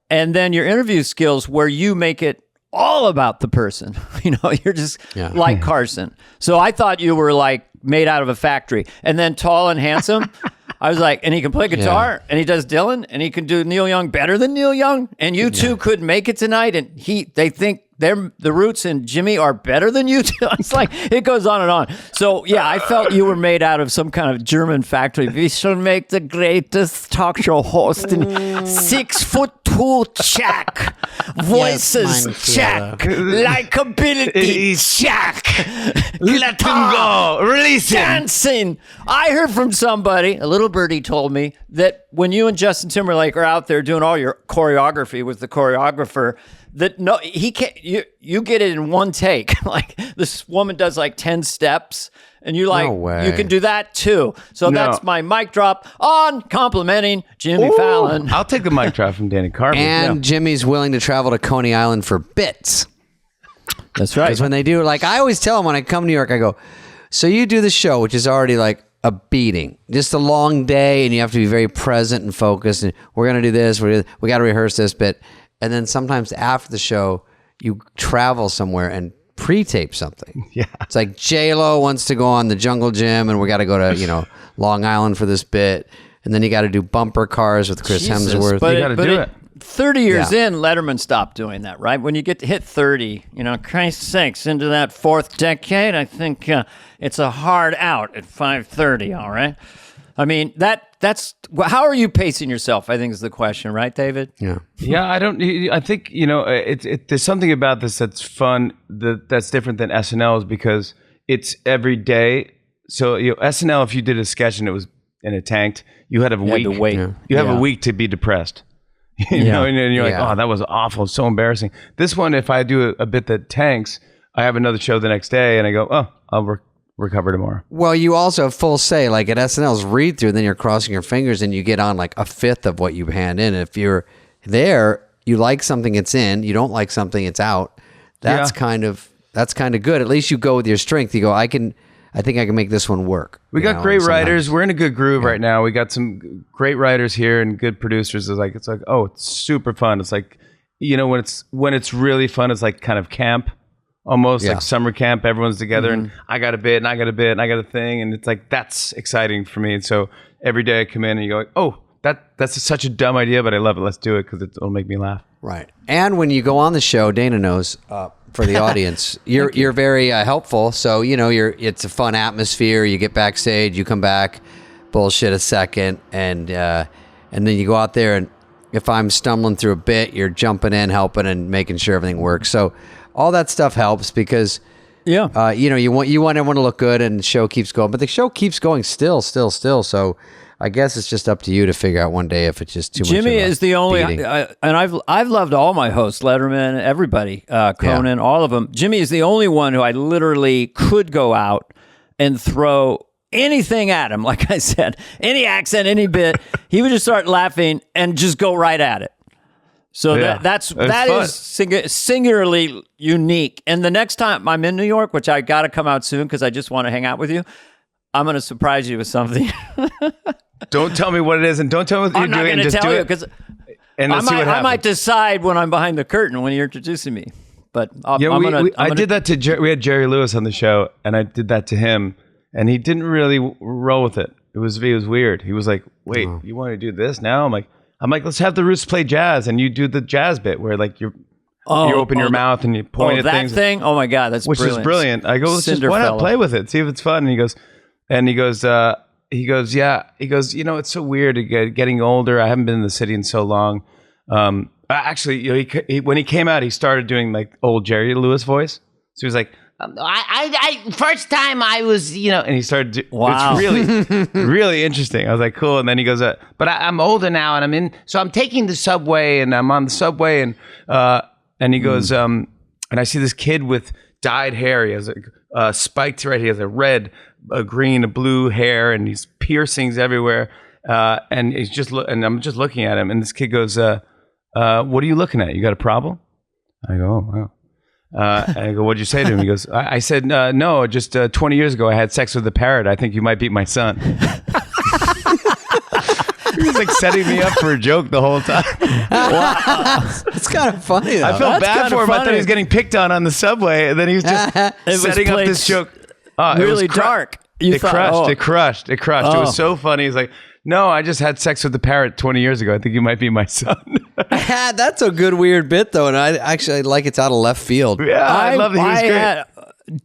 And then your interview skills, where you make it all about the person. You're just like Carson. So I thought you were like made out of a factory, and then tall and handsome. I was like, and he can play guitar, and he does Dylan, and he can do Neil Young better than Neil Young, and you two could make it tonight, and they think the Roots and Jimmy are better than you two. It's like, it goes on and on. So yeah, I felt you were made out of some kind of German factory. We shall make the greatest talk show host in 6'2" check, voices check, likability check, Let him go, release him, dancing. I heard from somebody, a little birdie told me, that when you and Justin Timberlake are out there doing all your choreography with the choreographer, that no, he can't. You get it in one take. Like, this woman does like 10 steps, and you're like, you can do that too. So that's my mic drop on complimenting Jimmy Fallon. I'll take the mic drop from Danny Carvey. And Jimmy's willing to travel to Coney Island for bits. That's right. Because when they do, like, I always tell them when I come to New York, I go, so you do the show, which is already like a beating, just a long day, and you have to be very present and focused. And we're gonna do this. We got to rehearse this bit. And then sometimes after the show, you travel somewhere and pre-tape something. Yeah. It's like J-Lo wants to go on the Jungle Gym and we got to go to, Long Island for this bit. and then you got to do bumper cars with Chris Jesus, Hemsworth. You got to do it. 30 years in, Letterman stopped doing that, right? When you get to hit 30, Christ's sakes, into that fourth decade, I think it's a hard out at 5:30, all right? I mean, that's how are you pacing yourself, I think is the question, right, David? Yeah. Yeah, I think, there's something about this that's fun, that's different than SNL, is because it's every day. So, SNL, if you did a sketch and it tanked, you had a week. Had to wait. Yeah. You have a week to be depressed. And you're like, oh, that was awful, so embarrassing. This one, if I do a bit that tanks, I have another show the next day, and I go, oh, I'll recover tomorrow. Well, you also have full say, like at SNL's read through, then you're crossing your fingers and you get on like a fifth of what you hand in. If you're there, you like something, it's in. You don't like something, it's out. That's kind of good. At least you go with your strength. You go, I think I can make this one work. We got great writers. We're in a good groove right now. We got some great writers here and good producers. It's like, oh, it's super fun. It's like, when it's really fun, it's like kind of camp, almost like summer camp. Everyone's together and I got a bit and I got a bit and I got a thing. And it's like, that's exciting for me. And so every day I come in and you go, like, oh, that's such a dumb idea, but I love it. Let's do it because it'll make me laugh. Right. And when you go on the show, Dana knows, for the audience, you're very helpful. So, it's a fun atmosphere. You get backstage, you come back, bullshit a second, and then you go out there, and if I'm stumbling through a bit, you're jumping in, helping, and making sure everything works. So all that stuff helps because you want everyone to look good, and the show keeps going. But the show keeps going still. So I guess it's just up to you to figure out one day if it's just too much. Jimmy is the only, and I've loved all my hosts, Letterman, everybody, Conan, all of them. Jimmy is the only one who I literally could go out and throw anything at him. Like I said, any accent, any bit, he would just start laughing and just go right at it. So that is singularly unique. And the next time I'm in New York, which I got to come out soon because I just want to hang out with you, I'm going to surprise you with something. Don't tell me what it is, and don't tell me what you're doing. I'm not going to tell you because I might decide when I'm behind the curtain when you're introducing me. But I did that to we had Jerry Lewis on the show, and I did that to him, and he didn't really roll with it. It was weird. He was like, "Wait, you want to do this now?" I'm like, let's have the Roots play jazz, and you do the jazz bit where like you open your mouth and you point at things. That thing? Oh my God, which is brilliant. I go, why not play with it? See if it's fun. And he goes, it's so weird getting older. I haven't been in the city in so long. Actually, when he came out, he started doing like old Jerry Lewis voice. So he was like, I first time I was, and he started. Wow. It's really, really interesting. I was like, cool. And then he goes, but I'm older now, and I'm taking the subway, and I'm on the subway, and he goes, and I see this kid with dyed hair. He has spiked right. He has a red, a green, a blue hair, and he's piercings everywhere. And he's and I'm just looking at him, and this kid goes, "What are you looking at? You got a problem?" I go, "Oh, wow." And I go, "What'd you say to him?" He goes, "I said no. Just 20 years ago, I had sex with a parrot. I think you might beat my son." He was like setting me up for a joke the whole time. Wow. It's kind of funny, though. I felt bad for him. I thought he was getting picked on the subway, and then he was just setting up this joke. Really dark. It crushed. It was so funny. He's like, "No, I just had sex with the parrot 20 years ago. I think you might be my son." That's a good weird bit, though, and I like it's out of left field. Yeah, I love that he was great. I had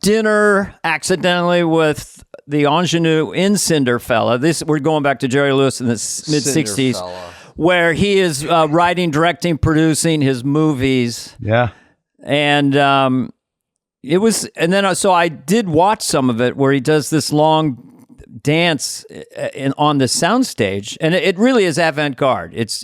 dinner accidentally with the ingenue in Cinderfella. We're going back to Jerry Lewis in the mid-'60s, where he is writing, directing, producing his movies. Yeah. And so I did watch some of it where he does this long dance on the soundstage, and it really is avant-garde. It's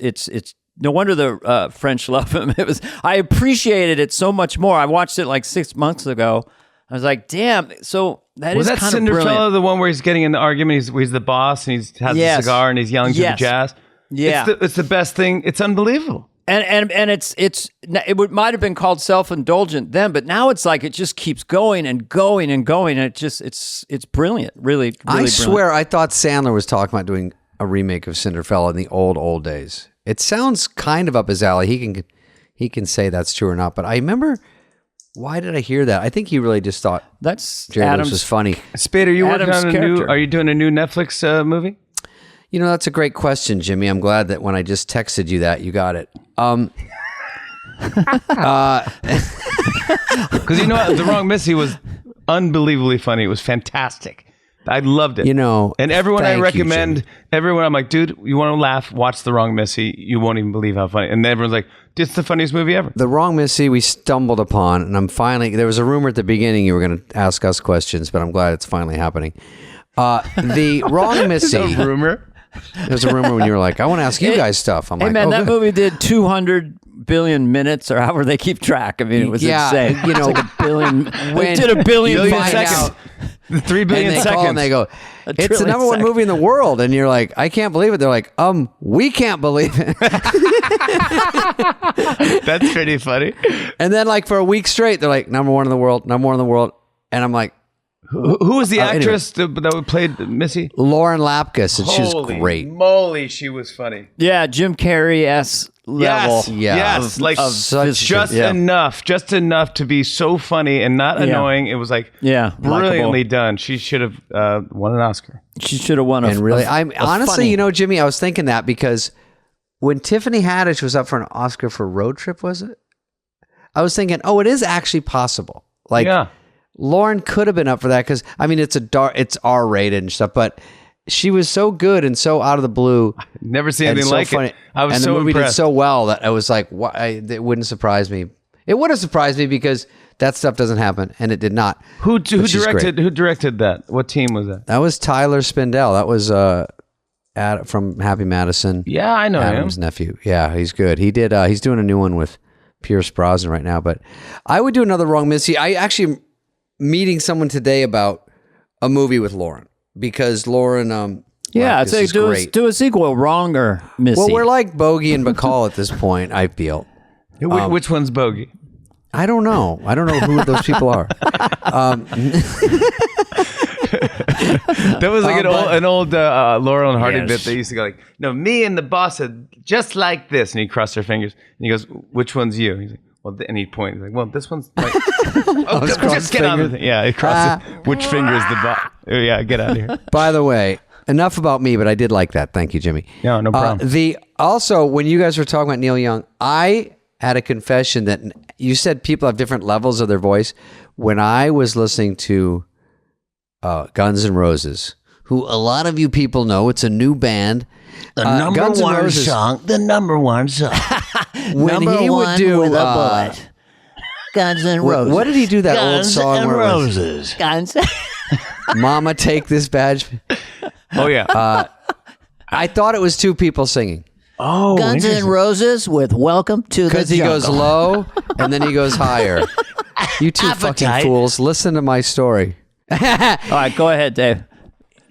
no wonder the French love him. I appreciated it so much more. I watched it like 6 months ago. I was like, damn. So was that kind of Cinderfella, the one where he's getting in the argument? He's the boss, and he has a cigar, and he's yelling to the jazz. Yeah, it's the best thing. It's unbelievable. And it might have been called self-indulgent then, but now it's like it just keeps going and going and going, and it's brilliant, really. I swear, I thought Sandler was talking about doing a remake of Cinderfella in the old days. It sounds kind of up his alley. He can say that's true or not, but I remember. Why did I hear that? I think he really just thought that's Jerry Lewis was funny. Spade, are you working on are you doing a new Netflix movie? You know, that's a great question, Jimmy. I'm glad that when I just texted you that, you got it. Because you know what? The Wrong Missy was unbelievably funny. It was fantastic. I loved it. You know, and everyone I recommend, you, everyone I'm like, dude, you want to laugh? Watch The Wrong Missy. You won't even believe how funny. And everyone's like, it's the funniest movie ever. The Wrong Missy we stumbled upon, and I'm finally, there was a rumor at the beginning you were going to ask us questions, but I'm glad it's finally happening. The Wrong Missy. Is that a rumor? There's a rumor when you were like, I want to ask you guys stuff. I'm hey like, man, oh, that good. movie did 200 billion minutes, or however they keep track. I mean, it was insane. You know, it's like a billion. when It did a billion seconds. 3 billion and they seconds. call and they go, it's the trillion number one seconds. movie in the world. And you're like, I can't believe it. They're like, we can't believe it. That's pretty funny. And then like for a week straight, they're like, number one in the world, number one in the world. And I'm like, Who was the anyway. actress that played Missy? Lauren Lapkus, and she was Holy great. moly, she was funny. Yeah, Jim Carrey-esque level. Yes, like such just yeah. enough to be so funny and not annoying. It was like brilliantly done. She should have won an Oscar. She should have won a. And really, I'm honestly, you know, Jimmy, I was thinking that because when Tiffany Haddish was up for an Oscar for Road Trip, was it? I was thinking, it is actually possible. Like, Lauren could have been up for that because I mean, it's R-rated and stuff, but she was so good and so out of the blue. Never seen and anything so like funny. it. I was and so the movie impressed. did so well that I was like, it wouldn't surprise me. It would have surprised me because that stuff doesn't happen, and it did not. Who But she's directed? great. Who directed that? What team was that? That was Tyler Spindell. That was from Happy Madison. Yeah, I know Adam's him. nephew. Yeah, he's good. He did. He's doing a new one with Pierce Brosnan right now. But I would do another Wrong Missy. I actually am meeting someone today about a movie with Lauren because Lauren. Yeah, Lapkus I'd say is great. do a sequel, Wronger Missy. Well, we're like Bogey and Bacall at this point. I feel. Which one's Bogey? I don't know. I don't know who those people are. That was like an old Laurel and Hardy bit. They used to go like, "No, me and the boss said just like this," and he crossed their fingers and he goes, "Which one's you?" He's like, "Well," and he points like, "Well, this one's like, just get on with it." Yeah, he crosses. Which finger is the boss? Yeah, get out of here. By the way, enough about me, but I did like that. Thank you, Jimmy. No, no problem. Also, when you guys were talking about Neil Young, I had a confession that you said people have different levels of their voice. When I was listening to Guns N' Roses, who a lot of you people know, it's a new band. The number Guns N' one Roses, song. The number one song. when number he would one do with a bullet. Guns N' Roses. what did he do that Guns old song N' where it was, Roses. Guns. Mama take this badge? Oh yeah. I thought it was two people singing. Oh, Guns N' Roses with Welcome to the Because he Jungle. goes low and then he goes higher. You two fucking Appetite. fools. Listen to my story. All right, go ahead, Dave.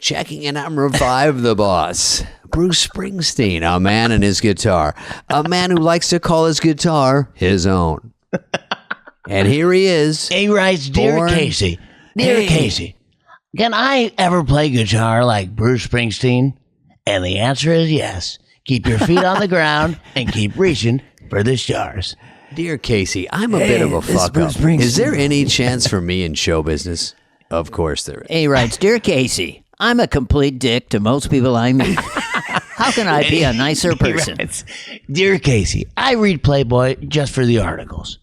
Checking in on Revive the Boss. Bruce Springsteen, a man and his guitar. A man who likes to call his guitar his own. And here he is. He writes, Dear Born- Casey, Dear Casey, can I ever play guitar like Bruce Springsteen? And the answer is yes. Keep your feet on the ground and keep reaching for the stars. Dear Casey, I'm a bit of a this is fuck up. Bruce Springsteen. Is there any chance for me in show business? Of course there is. He writes, Dear Casey, I'm a complete dick to most people I meet. How can I be a nicer person? Dear Casey, I read Playboy just for the articles.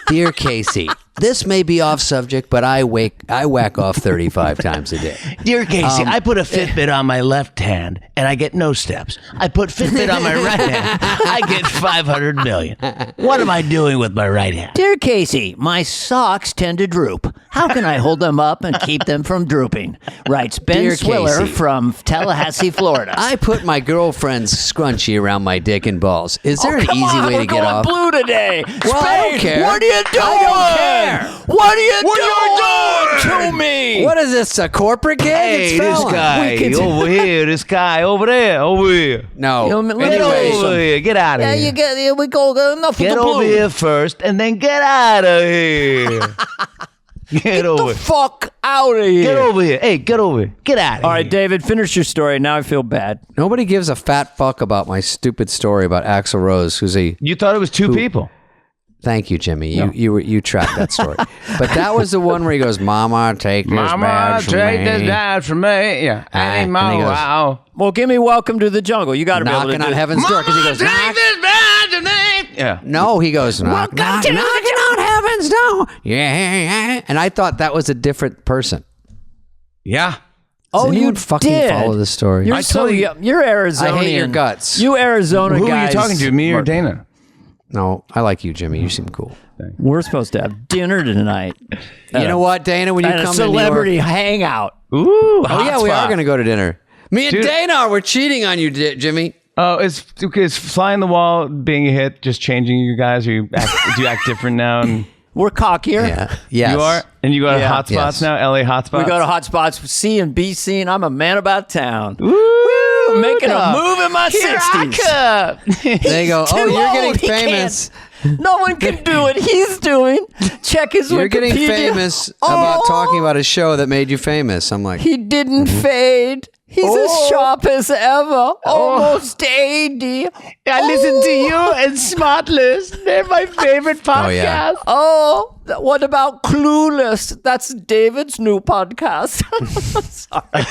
Dear Casey, this may be off subject, but I whack off 35 times a day. Dear Casey, I put a Fitbit on my left hand and I get no steps. I put Fitbit on my right hand. I get 500 million. What am I doing with my right hand? Dear Casey, my socks tend to droop. How can I hold them up and keep them from drooping? Writes Ben Dear Swiller Casey. from Tallahassee, Florida. I put my girlfriend's scrunchie around my dick and balls. Is there an easy way to get off? Blue today. Well, I don't Spade, care. what are you doing? I don't care. What are you doing to me? What is this, a corporate gig? Hey, It's this Fallon. guy over here, this guy over there, over here. No. You know, Get Anyway, over here. Get out of here. Here we go. Enough Get with the over blue. here first, and then get out of here. Get over. fuck out of here. Get over here. Hey, get over here. Get out of All here. right, David, finish your story. Now I feel bad. Nobody gives a fat fuck about my stupid story about Axl Rose, who's a... You thought it was two people. Thank you, Jimmy. You tracked that story. But that was the one where he goes, "Mama, take this badge from me. take this badge from me." Yeah. And he goes, Wow. Well, give me Welcome to the Jungle. You got to be able to knocking do on it. heaven's door because he goes, take this badge from me. Yeah. No, he goes, knocking on heaven's door. Yeah. And I thought that was a different person. Yeah. Oh, Does you anyone fucking did. follow this story? You're you're Arizonian. I hate your guts. You Arizona Who guys. are you talking to, me or Dana? No, I like you, Jimmy. You seem cool. We're supposed to have dinner tonight. You know what, Dana? When you At come a celebrity to New York, hangout. Ooh. oh yeah, we are going to go to dinner. Me and Dude. Dana, we're cheating on you, Jimmy. Oh, is Fly on the Wall being a hit just changing you guys? Or do you act different now? And We're cockier. Yeah. Yes. you are, and you go to Yeah. hot spots Yes. now. LA hot spots. We go to hot spots, C and B scene. I'm a man about town. Woo, Making a move in my 60s. They go, Too oh, you're getting old. He famous. No one can do what he's doing. Check his You're Wikipedia. getting famous about talking about a show that made you famous. I'm like, He didn't fade. He's as sharp as ever. Almost 80. I listen to you and Smartless. They're my favorite podcast. oh yeah. Oh, what about Clueless? That's David's new podcast. Sorry.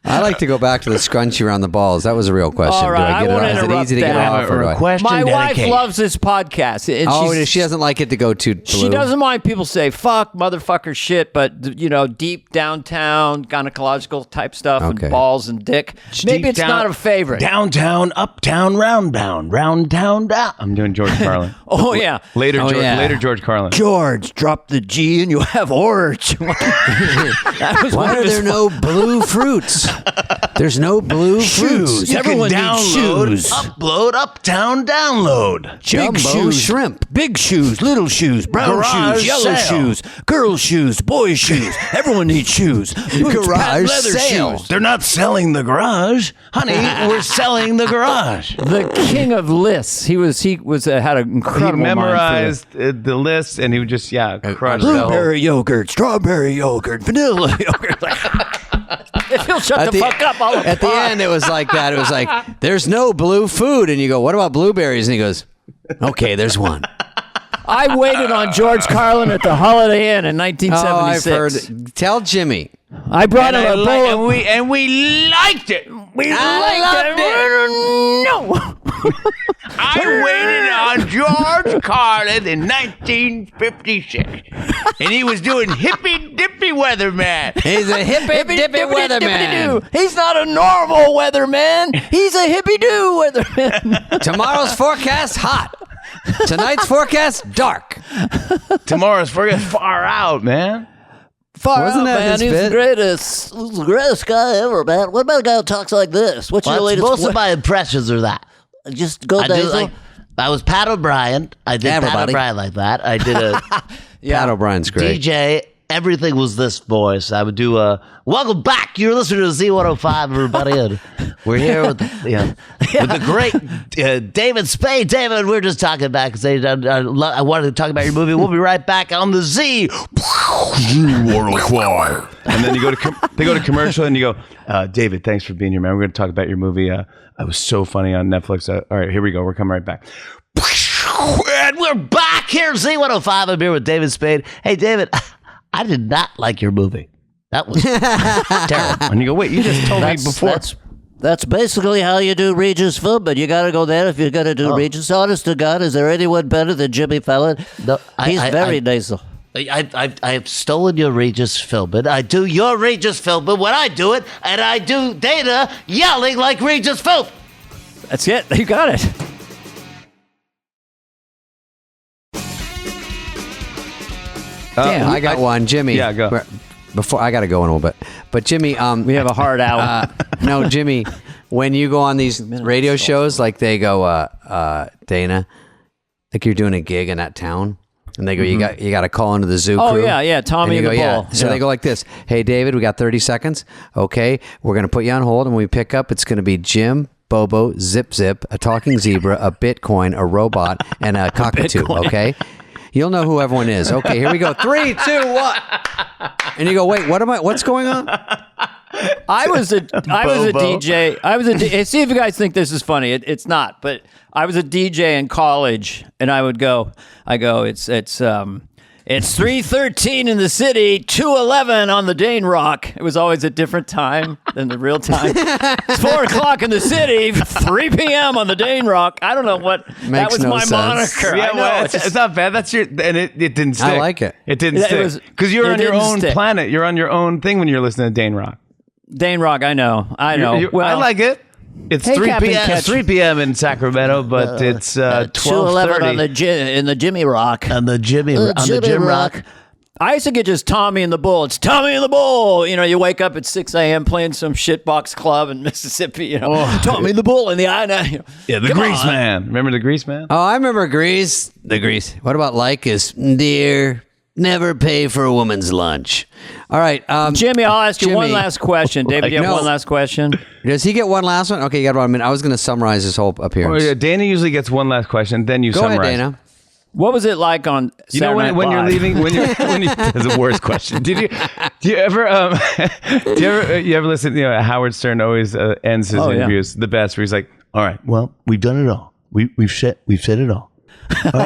I like to go back to the scrunchie around the balls. That was a real question. All right, Do I get I it? won't Is it interrupt easy to get that. off? Or do I? Question My wife dedication. loves this podcast. And Oh, she's- she doesn't like it to go too blue. She doesn't mind people say fuck, motherfucker, shit, but you know, deep downtown gynecological type stuff Okay. and balls and dick. Maybe Deep it's down- not a favorite. Downtown, uptown, roundbound, roundtown, down. I'm doing George Carlin. Oh yeah, Later, Oh, George, yeah. later George Carlin. George, drop the G and you have orange. That was one Why of are his there no blue fruits? There's no blue fruits. You Everyone can needs download, shoes. upload, uptown, download. Jumbo shoes. shrimp. Big shoes, little shoes, brown Garage shoes, yellow sale. shoes, girls' shoes, boys' shoes. Everyone needs shoes. Boots, Garage patent leather sale. shoes. They're not selling the garage, honey. We're selling the garage. The king of lists. He was had an He incredible mind for memorized the list, and he would just crush the whole. blueberry yogurt, strawberry yogurt, vanilla yogurt. If he'll shut the fuck up, I'll At the end, it was like that. It was like, there's no blue food. And you go, what about blueberries? And he goes, okay, there's one. I waited on George Carlin at the Holiday Inn in Oh, I've 1976. heard. Tell Jimmy. I brought him a bowl. and we liked it. We loved No. I waited on George Carlin in 1956, and he was doing hippy dippy weatherman. He's a hippy dippy weatherman. He's not a normal weatherman. He's a hippy doo weatherman. Tomorrow's forecast, hot. Tonight's forecast, dark. Tomorrow's forecast far out, man. Far Wasn't out, that man. his He's bit? the greatest. He's the greatest guy ever, man. What about a guy who talks like this? What's your latest? Most of my impressions are that. Just go I do nasal. like. I was Pat O'Brien. I did Pat Everybody. O'Brien like that. I did a Pat O'Brien's great. DJ. Everything was this voice. I would do a welcome back. You're listening to Z105, everybody. And we're here with the great David Spade. David, we're just talking back and saying I wanted to talk about your movie. We'll be right back on the Z. Z105. And then you go to they go to commercial, and you go, David, thanks for being here, man. We're going to talk about your movie. I was so funny on Netflix. All right, here we go. We're coming right back. And we're back here, Z105. I'm here with David Spade. Hey, David, I did not like your movie. That was terrible. And you go, wait, you just told me before. That's basically how you do Regis film, but you got to go there if you're going to do Regis. Honest to God, is there anyone better than Jimmy Fallon? No, He's very nasal. I have stolen your Regis Philbin. I do your Regis Philbin when I do it, and I do Dana yelling like Regis Philbin. That's it. You got it. Damn, I got one, Jimmy. Yeah, go. Before I got to go in a little bit, but Jimmy, We have a hard hour. no, Jimmy, when you go on these radio shows, like they go, Dana, like you're doing a gig in that town, and they go, you got to call into the zoo Oh, crew. yeah, Tommy and you and go, the yeah. Bull. So Yeah. they go like this. Hey, David, we got 30 seconds. Okay, we're gonna put you on hold, and when we pick up, it's gonna be Jim, Bobo, Zip Zip, a talking zebra, a Bitcoin, a robot, and a cockatoo. Okay. You'll know who everyone is. Okay, here we go. 3, 2, 1. And you go, wait, what's going on? I was a DJ. See if you guys think this is funny. It's not, but I was a DJ in college, and I go, it's 3:13 in the city, 2:11 on the Dane Rock. It was always a different time than the real time. It's 4:00 in the city, 3 p.m. on the Dane Rock. I don't know what that was my moniker. Yeah, I know. It's not bad. That's and it didn't stick. I like it. It didn't stick because you're on your own planet. You're on your own thing when you're listening to Dane Rock. Dane Rock, I know. Well, I like it. It's 3 p.m. It's 3 p.m. in Sacramento, but it's 12:30 on in the Jimmy Rock. On the Jim Rock. I used to get just Tommy and the Bull. It's Tommy and the Bull. You know, you wake up at 6 a.m. playing some shitbox club in Mississippi. You know, Tommy and the Bull in the eye. You know, yeah, the Grease Man. Remember the Grease Man? Oh, I remember Grease. The Grease. What about like is? Dear, never pay for a woman's lunch. All right, Jimmy, I'll ask you one last question. David, you have one last question? Does he get one last one? Okay, you got 1 minute. I was going to summarize this whole appearance. Oh, yeah, Dana usually gets one last question, then you Go summarize. ahead, Dana. What was it like on Saturday Night when you're Live? leaving? When you that's the worst question. Do you ever listen? You know, Howard Stern always ends his interviews the best, where he's like, "All right, Well, we've done it all. We've said it all.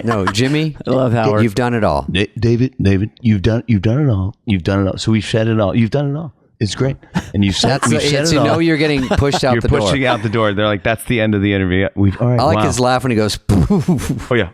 No, Jimmy. I love Howard. You've done it all. David, you've done it all. You've done it all. So we've said it all. You've done it all. It's great. And you've said, we've said it you all. know you're getting pushed out you're the door. pushing out the door." They're like, "That's the end of the interview." All right. I like his laugh when he goes. Oh yeah.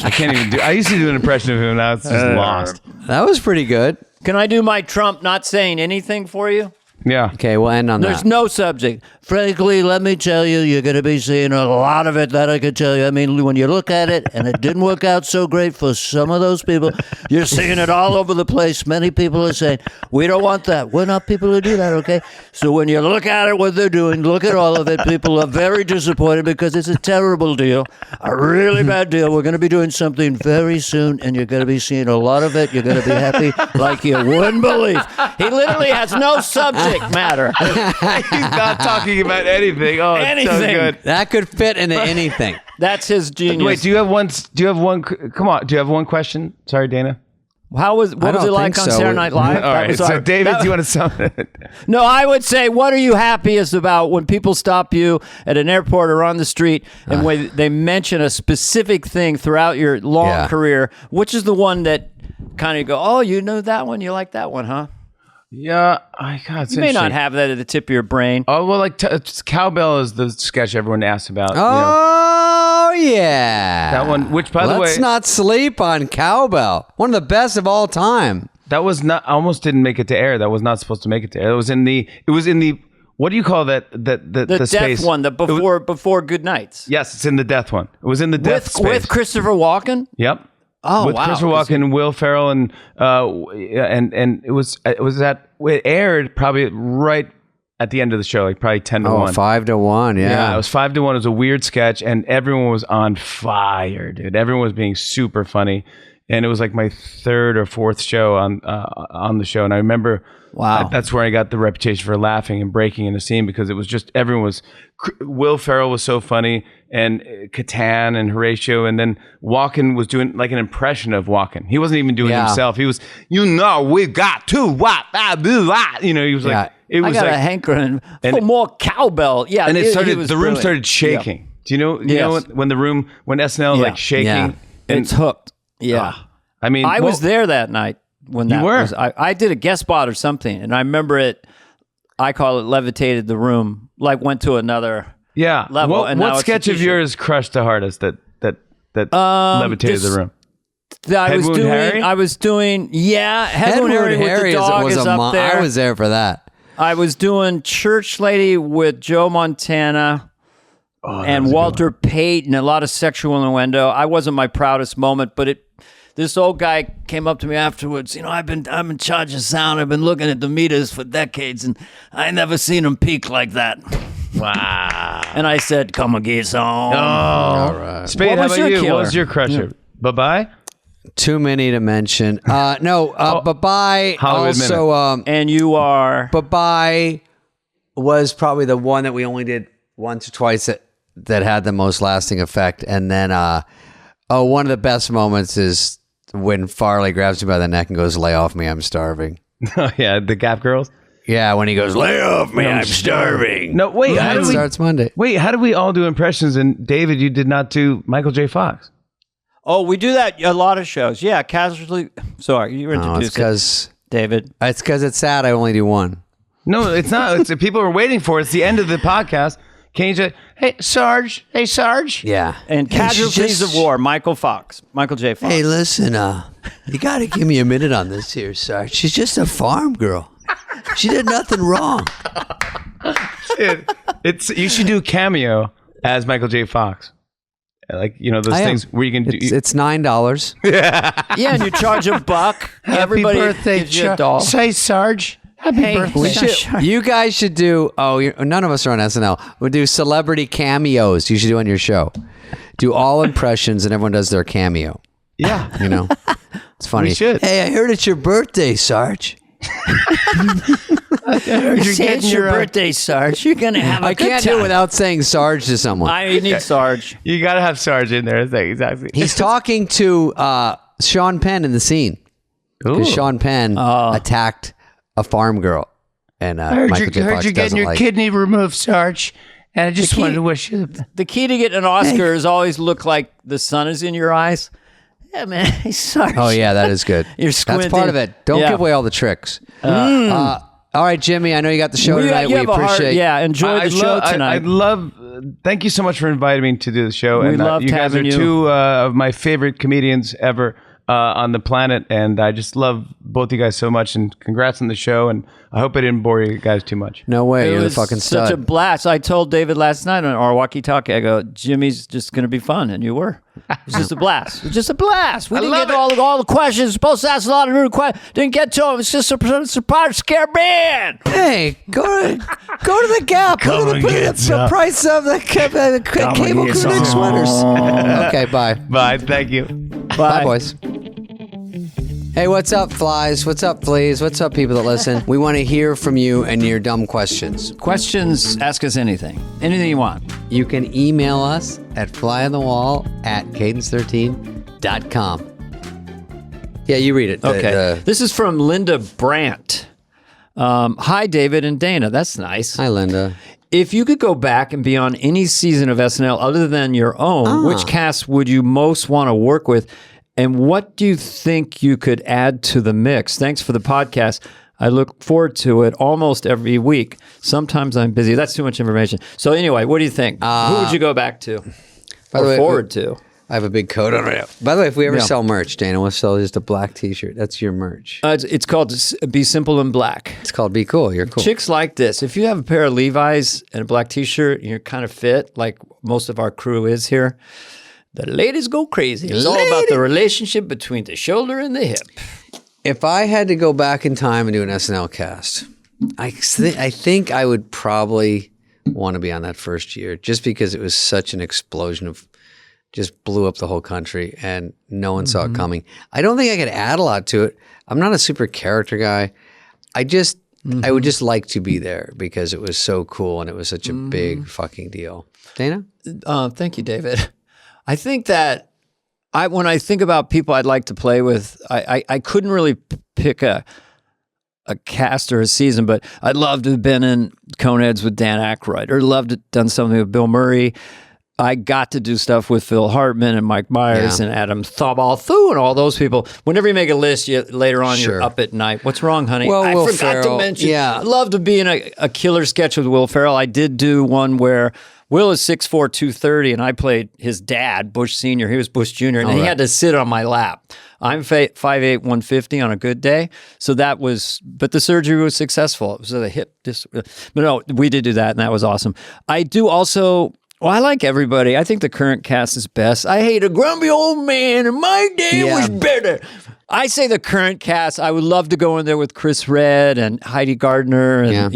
I can't even do. I used to do an impression of him. Now it's just lost. That was pretty good. Can I do my Trump not saying anything for you? Yeah. Okay, we'll end on There's that. no subject. Frankly, let me tell you, you're going to be seeing a lot of it, that I can tell you. I mean, when you look at it, and it didn't work out so great for some of those people, you're seeing it all over the place. Many people are saying, we don't want that. We're not people who do that, okay? So when you look at it, what they're doing, look at all of it. People are very disappointed because it's a terrible deal, a really bad deal. We're going to be doing something very soon, and you're going to be seeing a lot of it. You're going to be happy like you wouldn't believe. He literally has no subject matter. He's not talking about anything. Oh, it's so Anything. good. That could fit into anything. That's his genius. Wait, do you have one? Come on. Do you have one question? Sorry, Dana. What was don't it like think on so. Saturday Night Live? All right. So, David, do you want to sum it? No, I would say, what are you happiest about when people stop you at an airport or on the street and when they mention a specific thing throughout your long career? Which is the one that kind of go, oh, you know that one? You like that one, huh? Yeah, You may not have that at the tip of your brain. Oh well, like Cowbell is the sketch everyone asks about. Oh, yeah. That one, which by the way, let's not sleep on Cowbell. One of the best of all time. that was not. Almost didn't make it to air. That was not supposed to make it to air. It was in the. What do you call that? The death space one, the before Good Nights. Yes, it's in the death one. It was in the death space with Christopher Walken. Yep. Oh, with wow. Christopher Walken, Will Ferrell, and it aired probably right at the end of the show, like probably 10 to 1. 5-1, Yeah, it was 5-1. It was a weird sketch, and everyone was on fire, dude. Everyone was being super funny, and it was like my third or fourth show on the show, and I remember. Wow. That's where I got the reputation for laughing and breaking in the scene, because it was just everyone was. Will Ferrell was so funny, and Catan and Horatio, and then Walken was doing like an impression of Walken. He wasn't even doing it himself. He was, we got to what, he was like, it was I got like a hankering for more cowbell. Yeah, and it started. he was The room brilliant. started shaking. Yeah. Do you know? You know when SNL was like shaking, and it's hooked. Yeah, I mean, I was there that night. When that was, I did a guest spot or something, and I remember it. I call it levitated the room, like went to another level. What sketch of yours crushed the hardest that levitated the room? I was doing Headwood Harry with the dog is up there. I was there for that. I was doing Church Lady with Joe Montana and Walter Payton, a lot of sexual innuendo. I wasn't my proudest moment, but this old guy came up to me afterwards. I'm in charge of sound. I've been looking at the meters for decades, and I never seen them peak like that. Wow. And I said, "Come and get some." All right. Spade, What how was about your you? killer? What was your crusher? Bye-bye? Too many to mention. Bye-bye. Hollywood Also, and you are. Bye-bye was probably the one that we only did once or twice that had the most lasting effect. And then one of the best moments is when Farley grabs me by the neck and goes, "Lay off me, I'm starving." Oh yeah, the Gap Girls. Yeah, when he goes, lay off me, I'm starving. No, wait. How did starts Monday. Wait, how did we all do impressions? And David, you did not do Michael J. Fox. Oh, we do that a lot of shows. Yeah, casually. Sorry, you were introduced. It's because David. It's because it's sad. I only do one. No, it's not. It's people are waiting for it. It's the end of the podcast. Can you just, hey, Sarge? Hey, Sarge? Yeah. And Casualties of War, Michael J. Fox. Hey, listen, you got to give me a minute on this here, Sarge. She's just a farm girl. She did nothing wrong. Dude, you should do cameo as Michael J. Fox. Like, you know, those things where you can do. It's $9. Yeah, and you charge $1. Everybody birthday, gives you a doll. Say, Sarge. Happy birthday. You guys should do. None of us are on SNL. We'll do celebrity cameos. You should do on your show. Do all impressions, and everyone does their cameo. Yeah, you know, it's funny. We should. Hey, I heard it's your birthday, Sarge. I heard you're getting your birthday, Sarge. You're gonna have a I good can't time. do it without saying Sarge to someone. I need Sarge. You got to have Sarge in there. Exactly. He's talking to Sean Penn in the scene because Sean Penn attacked a farm girl, and Michael J. Fox you're getting your kidney removed, Sarge. And I just wanted to wish you the key to getting an Oscar is always look like the sun is in your eyes. Yeah, man. Hey, Sarge. Oh yeah, that is good. You're squinting. That's part of it. Don't give away all the tricks. All right, Jimmy. I know you got the show tonight. We appreciate. Enjoy the show tonight. I love. Thank you so much for inviting me to do the show. We love you guys are having you. two of my favorite comedians ever on the planet, and I just love both you guys so much. And congrats on the show. And I hope I didn't bore you guys too much. No way. You're the was fucking stud. such a blast. I told David last night on our walkie-talkie, I go, Jimmy's just going to be fun, and you were. It was just a blast. It was just a blast. We didn't get to all the questions. Supposed to ask a lot of new questions. Didn't get to them. It's just a Pirates Caribbean. Hey, go to the Gap. Come and get some. The price of the cable crew neck sweaters. Okay, bye. Bye. Thank you. Bye, boys. Hey, what's up, flies? What's up, fleas? What's up, people that listen? We want to hear from you and your dumb questions. Questions, ask us anything. Anything you want. You can email us at flyonthewall@cadence13.com. Yeah, you read it. Okay. This is from Linda Brandt. Hi, David and Dana. That's nice. Hi, Linda. If you could go back and be on any season of SNL other than your own, which cast would you most want to work with? And what do you think you could add to the mix? Thanks for the podcast. I look forward to it almost every week. Sometimes I'm busy. That's too much information. So anyway, what do you think? Who would you go back to forward to? I have a big coat on right now. By the way, if we ever sell merch, Dana, we'll sell just a black T-shirt. That's your merch. It's called Be Simple and Black. It's called Be Cool. You're cool. Chicks like this. If you have a pair of Levi's and a black T-shirt, and you're kind of fit, like most of our crew is here, the ladies go crazy. It's all about the relationship between the shoulder and the hip. If I had to go back in time and do an SNL cast, I think I would probably want to be on that first year just because it was such an explosion of just blew up the whole country and no one saw it coming. I don't think I could add a lot to it. I'm not a super character guy. I would just like to be there because it was so cool and it was such a big fucking deal. Dana? Thank you, David. I think that when I think about people I'd like to play with, I couldn't really pick a cast or a season, but I'd love to have been in Coneheads with Dan Aykroyd, or loved to have done something with Bill Murray. I got to do stuff with Phil Hartman and Mike Myers and Adam Thobalthou and all those people. Whenever you make a list, later on you're up at night. What's wrong, honey? Well, I Will forgot Ferrell, to mention. I'd love to be in a killer sketch with Will Ferrell. I did do one where Will is 6'4", 230, and I played his dad, Bush Sr. He was Bush Jr., and he had to sit on my lap. I'm 5'8", 150 on a good day. So that was, but the surgery was successful. It was a hip, but no, we did do that, and that was awesome. I do also, I like everybody. I think the current cast is best. I hate a grumpy old man, and my day was better. I say the current cast, I would love to go in there with Chris Redd and Heidi Gardner, and,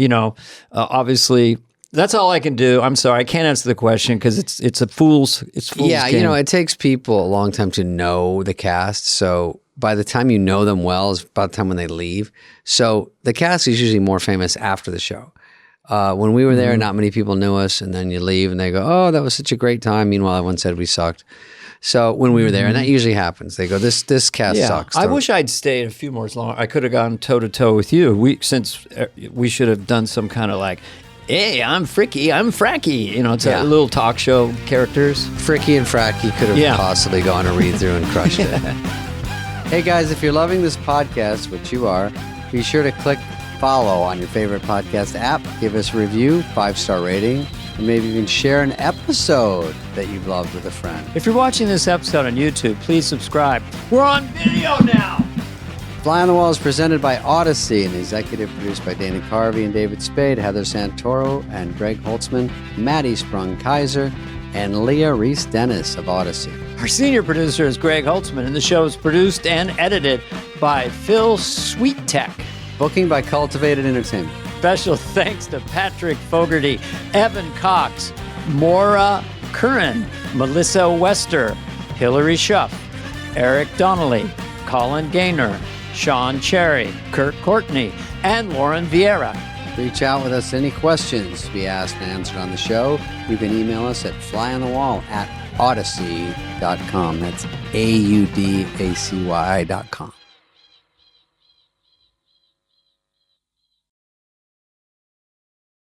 obviously, that's all I can do. I'm sorry, I can't answer the question because it's fool's game. It takes people a long time to know the cast. So by the time you know them well is about the time when they leave. So the cast is usually more famous after the show. When we were there, not many people knew us, and then you leave and they go, "Oh, that was such a great time." Meanwhile, everyone said we sucked. So when we were there, and that usually happens, they go, "This cast sucks." I wish I'd stayed a few more long. I could have gone toe to toe with you. Since we should have done some kind of like, "Hey, I'm Fricky, I'm Fracky." You know, it's a little talk show characters. Fricky and Fracky could have possibly gone a read through and crushed it. Hey guys, if you're loving this podcast, which you are, be sure to click follow on your favorite podcast app. Give us a review, 5-star rating, and maybe even share an episode that you've loved with a friend. If you're watching this episode on YouTube, please subscribe. We're on video now. Fly on the Wall is presented by Audacy and executive produced by Dana Carvey and David Spade, Heather Santoro and Greg Holtzman, Maddie Sprung-Kaiser, and Leah Reese-Dennis of Audacy. Our senior producer is Greg Holtzman, and the show is produced and edited by Phil Sweettech. Booking by Cultivated Entertainment. Special thanks to Patrick Fogarty, Evan Cox, Maura Curran, Melissa Wester, Hillary Schuff, Eric Donnelly, Colin Gaynor, Sean Cherry, Kurt Courtney, and Lauren Vieira. Reach out with us any questions to be asked and answered on the show. You can email us at flyonthewall@audacy.com. That's AUDACY.com.